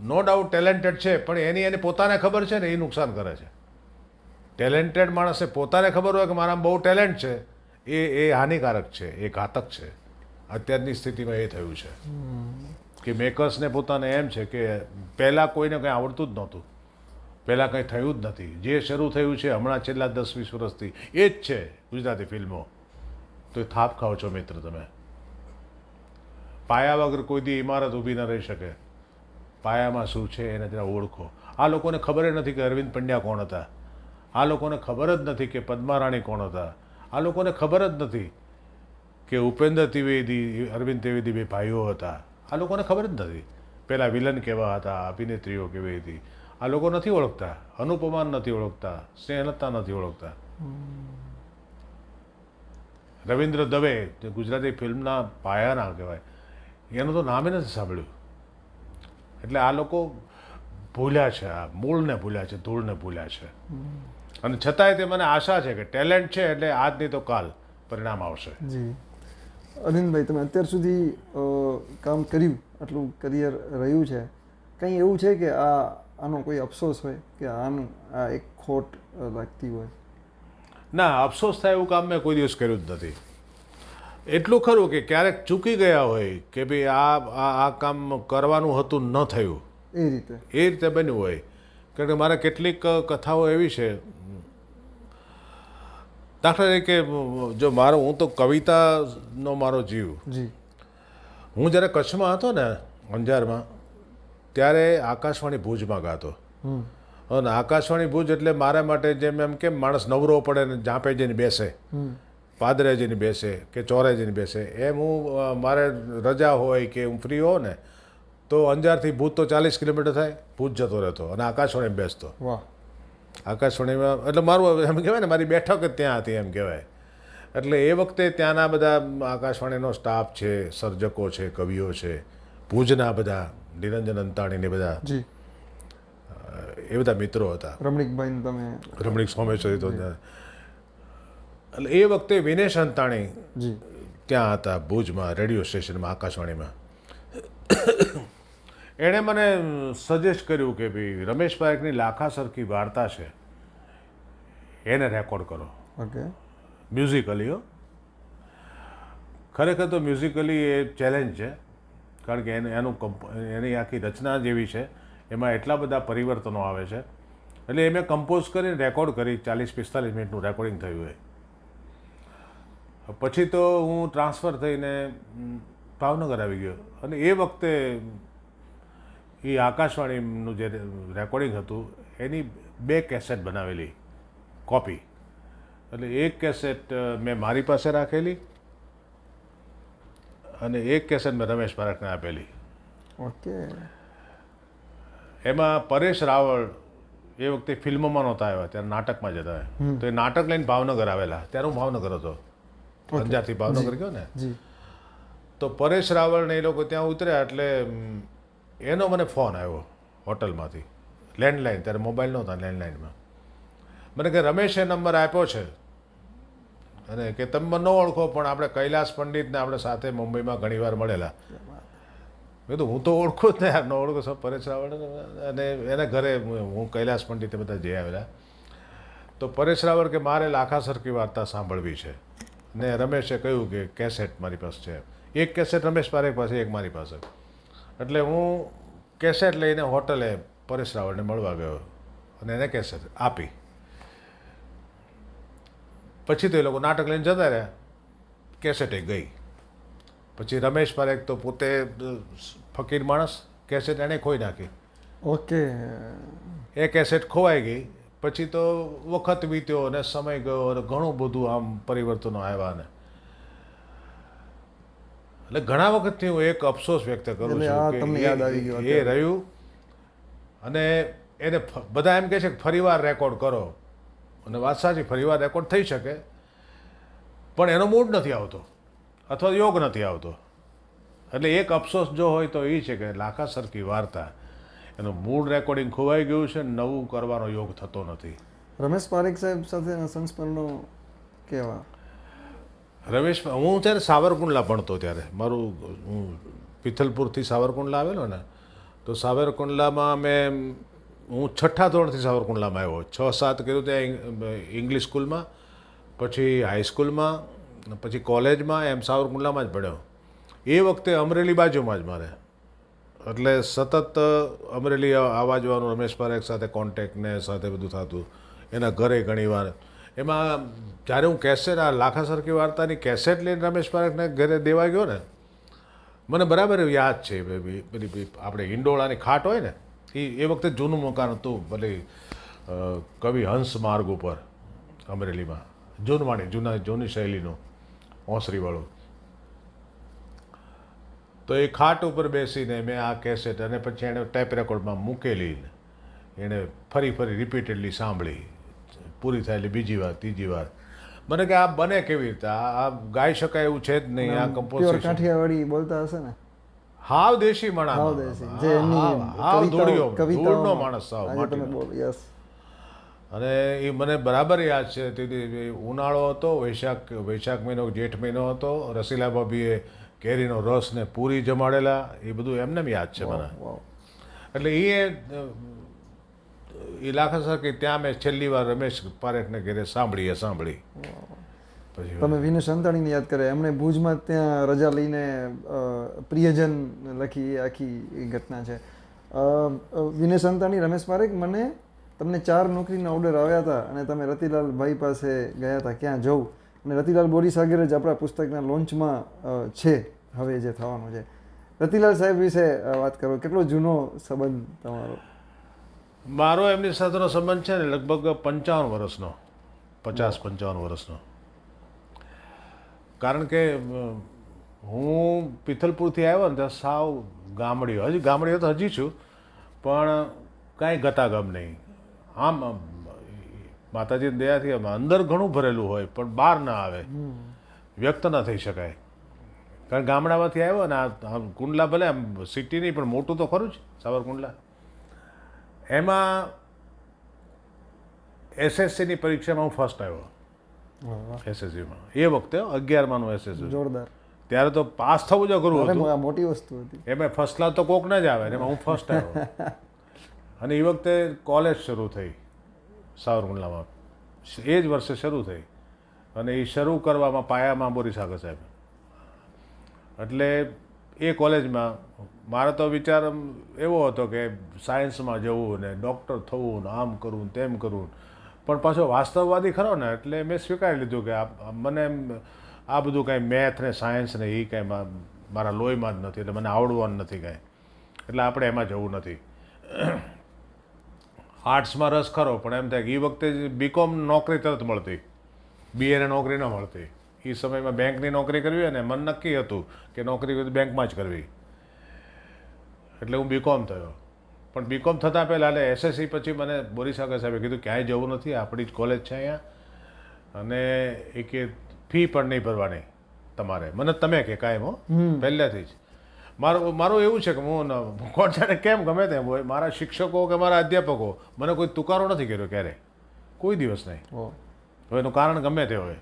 નો ડાઉટ ટેલેન્ટેડ છે, પણ એની પોતાને ખબર છે ને એ નુકસાન કરે છે. ટેલેન્ટેડ માણસે પોતાને ખબર હોય કે મારામાં બહુ ટેલેન્ટ છે, એ હાનિકારક છે, એ ઘાતક છે. અત્યારની સ્થિતિમાં એ થયું છે કે મેકર્સને પોતાને એમ છે કે પહેલાં કોઈને કંઈ આવડતું જ નહોતું, પહેલાં કંઈ થયું જ નથી. જે શરૂ થયું છે હમણાં છેલ્લા 10-20 વર્ષથી એ જ છે ગુજરાતી ફિલ્મો. તો એ થાપ ખાઓ છો મિત્ર તમે. પાયા વગર કોઈ દી ઇમારત ઊભી ન રહી શકે. પાયામાં શું છે એને જરા ઓળખો. આ લોકોને ખબર જ નથી કે અરવિંદ પંડ્યા કોણ હતા. આ લોકોને ખબર જ નથી કે પદ્મારાણી કોણ હતા. આ લોકોને ખબર જ નથી કે ઉપેન્દ્ર ત્રિવેદી, અરવિંદ ત્રિવેદી બે ભાઈઓ હતા. આ લોકોને ખબર જ નથી પહેલાં વિલન કેવા હતા, અભિનેત્રીઓ કેવી હતી. આ લોકો નથી ઓળખતા. અનુપમાન નથી ઓળખતા, સ્નેહલતા નથી ઓળખતા. રવિન્દ્ર દવે જે ગુજરાતી ફિલ્મના પાયાના કહેવાય, એનું તો નામે નથી સાંભળ્યું. એટલે આ લોકો ભૂલ્યા છે, આ મૂળને ભૂલ્યા છે, ધૂળને ભૂલ્યા છે. અને છતાંય તે મને આશા છે કે ટેલેન્ટ છે એટલે આજ નહીં તો કાલ પરિણામ આવશે. જી અરવિંદભાઈ, તમે અત્યાર સુધી કામ કર્યું, આટલું કરિયર રહ્યું છે, કંઈ એવું છે કે આનો કોઈ અફસોસ હોય કે આનું આ એક ખોટ લાગતી હોય? ના, અફસોસ થાય એવું કામ મેં કોઈ દિવસ કર્યું જ નથી. એટલું ખરું કે ક્યારેક ચૂકી ગયા હોય કે ભાઈ આ કામ કરવાનું હતું, ન થયું, એ રીતે બન્યું હોય. કારણ કે મારા કેટલીક કથાઓ એવી છે, દાખલા તરીકે જો હું તો કવિતાનો મારો જીવ. જી હું જ્યારે કચ્છમાં હતો ને, અંજારમાં, ત્યારે આકાશવાણી ભુજમાં ગાતો. અને આકાશવાણી ભુજ એટલે મારા માટે જેમ એમ કેમ માણસ નવરો પડે ને જાપે જઈને બેસે, પાદરે જઈને બેસે કે ચોરે જઈને બેસે, એમ હું મારે રજા હોય કે હું ફ્રી હોઉં ને તો અંજારથી ભુજ તો 40 કિલોમીટર થાય, ભુજ જતો રહેતો અને આકાશવાણીમાં બેસતો. વાહ. આકાશવાણીમાં એટલે મારું એમ કહેવાય ને, મારી બેઠક જ ત્યાં હતી એમ કહેવાય. એટલે એ વખતે ત્યાંના બધા આકાશવાણીનો સ્ટાફ છે, સર્જકો છે, કવિઓ છે, ભુજના બધા નિરંજન અંતાણીને બધા, જી એ બધા મિત્રો હતા. રમણીકભાઈ તમે? રમણીક સોમેશ્વરી તો. એટલે એ વખતે વિનેશ અંતાણી જી ત્યાં હતા ભુજમાં, રેડિયો સ્ટેશનમાં, આકાશવાણીમાં. એણે મને સજેસ્ટ કર્યું કે ભાઈ રમેશ પારેખની લાખા સરખી વાર્તા છે, એને રેકોર્ડ કરો. ઓકે. મ્યુઝિકલી. ખરેખર તો મ્યુઝિકલી એ ચેલેન્જ છે, કારણ કે એની આખી રચના જેવી છે, એમાં એટલા બધા પરિવર્તનો આવે છે. એટલે એ મેં કમ્પોઝ કરીને રેકોર્ડ કરી, 40-45 મિનિટનું રેકોર્ડિંગ થયું હોય. પછી તો હું ટ્રાન્સફર થઈને ભાવનગર આવી ગયો. અને એ વખતે એ આકાશવાણીનું જે રેકોર્ડિંગ હતું એની 2 કેસેટ બનાવેલી, કોપી. એટલે એક કેસેટ મેં મારી પાસે રાખેલી અને એક કેસેટ મેં રમેશ પારેખને આપેલી. ઓકે. એમાં પરેશ રાવળ એ વખતે ફિલ્મોમાં નહોતા આવ્યા, ત્યારે નાટકમાં જતા હોય. તો એ નાટક લઈને ભાવનગર આવેલા. ત્યારે હું ભાવનગર હતો, અંજારથી ભાવનગર ગયો ને. તો પરેશ રાવળ ને એ લોકો ત્યાં ઉતર્યા એટલે એનો મને ફોન આવ્યો હોટલમાંથી, લેન્ડલાઇન, ત્યારે મોબાઈલ નહોતા, લેન્ડલાઇનમાં. મને કે રમેશે નંબર આપ્યો છે અને કે તમે મને ન ઓળખો પણ આપણે કૈલાસ પંડિતને આપણે સાથે મુંબઈમાં ઘણીવાર મળેલા. મેં તો હું તો ઓળખું જ ને યાર, ન ઓળખું સબ પરેશ રાવળ. અને એને ઘરે હું કૈલાસ પંડિતે બધા જઈ આવેલા. તો પરેશ રાવળ કે મારે લાખા સરખી વાર્તા સાંભળવી છે. ને રમેશે કહ્યું કે કેસેટ મારી પાસે છે. એક કેસેટ રમેશ પારેખ પાસે, એક મારી પાસે. એટલે હું કેસેટ લઈને હોટલે પરેશ રાવળને મળવા ગયો અને એને કેસેટ આપી. પછી તો એ લોકો નાટક લઈને જતા રહ્યા, કેસેટે ગઈ. પછી રમેશ પારેખ તો પોતે ફકીર માણસ, કેસેટ એણે ખોઈ નાખી. ઓકે. એ કેસેટ ખોવાઈ ગઈ. પછી તો વખત વીત્યો અને સમય ગયો અને ઘણું બધું આમ પરિવર્તનો આવ્યા. ને એટલે ઘણા વખતથી હું એક અફસોસ વ્યક્ત કરું છું કે એ રહ્યું. અને એને બધા એમ કહે છે કે ફરીવાર રેકોર્ડ કરો, અને વાત સાચી, ફરીવાર રેકોર્ડ થઈ શકે, પણ એનો મૂડ નથી આવતો અથવા યોગ નથી આવતો. એટલે એક અફસોસ જો હોય તો એ છે કે લાખા સરખી વાર્તા, એનું મૂળ રેકોર્ડિંગ ખોવાઈ ગયું છે, નવું કરવાનો યોગ થતો નથી. રમેશ પારેખ સાહેબ સાથેના સંસ્મરણો કેવા? રમેશ, હું ત્યારે સાવરકુંડલા ભણતો, ત્યારે મારું, હું પિથલપુરથી સાવરકુંડલા આવેલો ને, તો સાવરકુંડલામાં મેં હું 6ઠ્ઠા ધોરણથી સાવરકુંડલામાં આવ્યો. 6-7 કર્યું ત્યાં ઇંગ્લિશ સ્કૂલમાં, પછી હાઈસ્કૂલમાં, પછી કોલેજમાં, એમ સાવરકુંડલામાં જ ભણ્યો. એ વખતે અમરેલી બાજુમાં જ મારે, એટલે સતત અમરેલી આવવા જવાનું, રમેશ પારેખ સાથે કોન્ટેક્ટ ને સાથે બધું થતું, એના ઘરે ઘણીવાર. એમાં જ્યારે હું કેસેટ, આ લાખા સરખી વાર્તાની કેસેટ લઈને રમેશ પારેખને ઘરે દેવા ગયો ને, મને બરાબર એવું યાદ છે. પેલી આપણે હિંડોળાની ખાટ હોય ને, એ વખતે જૂનું મકાન હતું, ભલે કવિ હંસ માર્ગ ઉપર અમરેલીમાં, જૂની શૈલીનું ઓસરીવાળું. તો એ ખાટ ઉપર બેસીને મેં આ કેસેટ, અને પછી એણે ટેપ રેકોર્ડમાં મૂકેલી, એણે ફરી રિપીટેડલી સાંભળી, પૂરી થાય એટલે બીજી વાર, ત્રીજી વાર. મને કે આ બને કેવી રીતે, આ ગાઈ શકાય એવું છે જ નહીં. આ પ્યોર કમ્પોઝિશન કાઠિયાવાડી બોલતા હશે ને? હાવ દેશી માણસ, હાવ દેશી, જે એમની હાવ કવિતાઓ- ધૂળનો માણસ, સાવ આજે તમે માટીનો. બોલો, યસ. અને એ મને બરાબર યાદ છે. તે ઉનાળો હતો, વૈશાખ મહિનો, જેઠ મહિનો હતો. રસીલા ભાભીએ કેરીનો રસ ને પૂરી જમાડેલા, એ બધું એમને યાદ છે મને. વાવ. એટલે એ લાખા સર કે ત્યાં મેં છેલ્લી વાર રમેશ પારેખને ઘરે સાંભળી. પછી તમે વિનય સંતાણીને યાદ કરે, એમણે ભુજમાં ત્યાં રજા લઈને પ્રિયજન લખી, એ આખી એ ઘટના છે. વિનય સંતાણી, રમેશ પારેખ, મને તમને 4 નોકરીના ઓર્ડર આવ્યા હતા અને તમે રતિલાલ ભાઈ પાસે ગયા હતા, ક્યાં જવું, અને રતિલાલ બોરીસાગર જ આપણા પુસ્તકના લોન્ચમાં છે હવે જે થવાનું છે. રતિલાલ સાહેબ વિશે વાત કરો, કેટલો જૂનો સંબંધ તમારો? મારો એમની સાથેનો સંબંધ છે ને લગભગ 55 વર્ષનો, 50-55 વર્ષનો. કારણ કે હું પિથલપુરથી આવ્યો ને ત્યાં સાવ ગામડીઓ તો હજી છું, પણ કાંઈ ગતાગમ નહીં. આમ માતાજીની દયાથી અંદર ઘણું ભરેલું હોય પણ બહાર ના આવે, વ્યક્ત ના થઈ શકાય. કારણ ગામડામાંથી આવ્યો ને, આ કુંડલા ભલે આમ સિટી નહીં પણ મોટું તો ખરું જ સાવરકુંડલા. એમાં એસએસસીની પરીક્ષામાં હું ફર્સ્ટ આવ્યો. એસએસસીમાં એ વખતે 11માનું એસએસસી, જોરદાર. ત્યારે તો પાસ થવું જ અઘરું હતું. આ મોટી વસ્તુ હતી. એમાં ફર્સ્ટ ક્લાસ તો કોક ના જ આવે, એમાં હું ફર્સ્ટ આવ્યો. અને એ વખતે કોલેજ શરૂ થઈ સાવરકુંડલામાં, એ જ વર્ષે શરૂ થઈ. અને એ શરૂ કરવામાં પાયામાં બોરીસાગર સાહેબ. એટલે એ કોલેજમાં મારો તો વિચાર એવો હતો કે સાયન્સમાં જવું ને ડૉક્ટર થવું ને આમ કરવું ને તેમ કરવું, પણ પાછો વાસ્તવવાદી ખરો ને, એટલે મેં સ્વીકારી લીધું કે મને આ બધું કાંઈ મેથ ને સાયન્સ ને એ કાંઈ મારા લોહીમાં જ નથી, એટલે મને આવડવાનું નથી કાંઈ, એટલે આપણે એમાં જવું નથી. આર્ટ્સમાં રસ ખરો, પણ એમ થાય કે એ વખતે બીકોમ નોકરી તરત મળતી, બીએને નોકરી ન મળતી. એ સમયમાં બેંકની નોકરી કરવી અને મન નક્કી હતું કે નોકરી બેંકમાં જ કરવી, એટલે હું બીકોમ થયો. પણ બીકોમ થતાં પહેલાં એટલે એસએસસી પછી મને બોરીસાગર સાહેબે કીધું ક્યાંય જવું નથી, આપણી જ કોલેજ છે અહીંયા, અને એ કે ફી પણ નહીં ભરવાની તમારે. મને તમે કે કાંઈ હો પહેલેથી જ મારું એવું છે કે હું કોણ જાણે કેમ ગમે તેમ હોય, મારા શિક્ષકો કે મારા અધ્યાપકો મને કોઈ તુકારો નથી કર્યો ક્યારે, કોઈ દિવસ નહીં. હવે એનું કારણ ગમે તે હોય.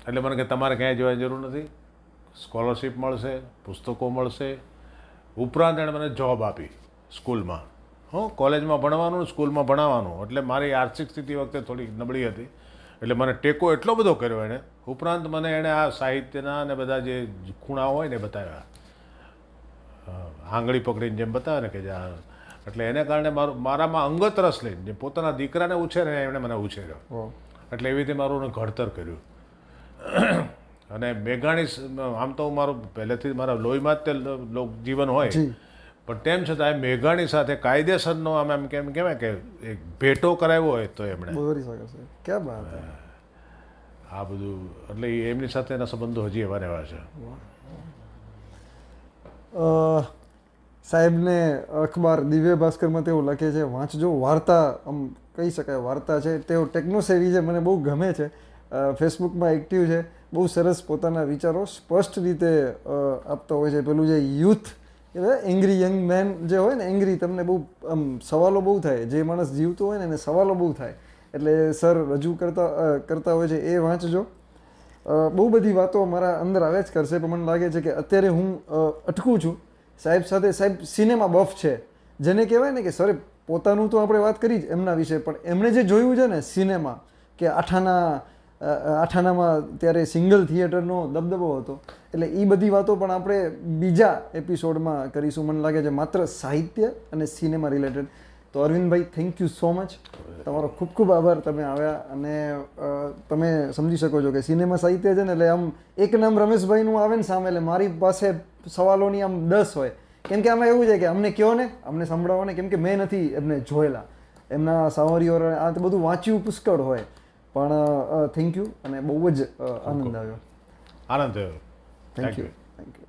એટલે મને કે તમારે ક્યાંય જવાની જરૂર નથી, સ્કોલરશીપ મળશે, પુસ્તકો મળશે. ઉપરાંત એણે મને જોબ આપી સ્કૂલમાં. કોલેજમાં ભણવાનું, સ્કૂલમાં ભણાવવાનું. એટલે મારી આર્થિક સ્થિતિ વખતે થોડી નબળી હતી, એટલે મને ટેકો એટલો બધો કર્યો એણે. ઉપરાંત મને એણે આ સાહિત્યના અને બધા જે ખૂણાઓ હોય ને બતાવ્યા, આંગળી પકડીને જેમ બતાવે ને કે એટલે એને કારણે મારામાં અંગત રસ લઈને જે પોતાના દીકરાને ઉછેરે એણે મને ઉછેર્યો. એટલે એવી રીતે મારું ઘડતર કર્યું. અને મેઘાણી આમ તો મારું પહેલેથી મારા લોહીમાં જ તે જીવન હોય, પણ તેમ છતાં મેઘાણી સાથે કાયદેસરનો આમ એમ કેમ કહેવાય કે એક ભેટો કરાવ્યો હોય તો એમણે ક્યાં વાત. આ બધું એટલે એમની સાથેના સંબંધો હજી એવા રહેવા છે. સાહેબને અખબાર દિવ્ય ભાસ્કરમાં તેઓ લખે છે, વાંચજો, વાર્તા આમ કહી શકાય વાર્તા છે. તેઓ ટેકનોસેવી છે, મને બહુ ગમે છે. ફેસબુકમાં એક્ટિવ છે, બહુ સરસ પોતાના વિચારો સ્પષ્ટ રીતે આપતા હોય છે. પેલું જે યુથ એંગ્રી યંગ મેન જે હોય ને, એંગ્રી, તમને બહુ આમ સવાલો બહુ થાય, જે માણસ જીવતો હોય ને એને સવાલો બહુ થાય, એટલે સર રજૂ કરતા હોય છે, એ વાંચજો. બહુ બધી વાતો મારા અંદર આવ્યા જ કરશે, પણ મને લાગે છે કે અત્યારે હું અટકું છું સાહેબ સાથે. સાહેબ સિનેમા બફ છે, જેને કહેવાય ને કે સરે પોતાનું તો આપણે વાત કરી જ એમના વિશે, પણ એમણે જે જોયું છે ને સિનેમા, કે આઠાનામાં ત્યારે સિંગલ થિયેટરનો દબદબો હતો, એટલે એ બધી વાતો પણ આપણે બીજા એપિસોડમાં કરીશું મને લાગે છે, માત્ર સાહિત્ય અને સિનેમા રિલેટેડ. તો Arvindbhai, thank you so much, તમારો ખૂબ ખૂબ આભાર, તમે આવ્યા. અને તમે સમજી શકો છો કે સિનેમા સાહિત્ય છે ને, એટલે આમ એક નામ રમેશભાઈનું આવે ને સામે, એટલે મારી પાસે સવાલોની આમ 10 હોય, કેમ કે આમાં એવું છે કે અમને કહો ને, અમને સંભળાવો ને, કેમ કે મેં નથી એમને જોયેલા, એમના સાવરીઓ આ તો બધું વાંચ્યું પુષ્કળ હોય. પણ થેન્ક યુ, અને બહુ જ આનંદ આવ્યો. આનંદ થયો. Thank you. Thank you.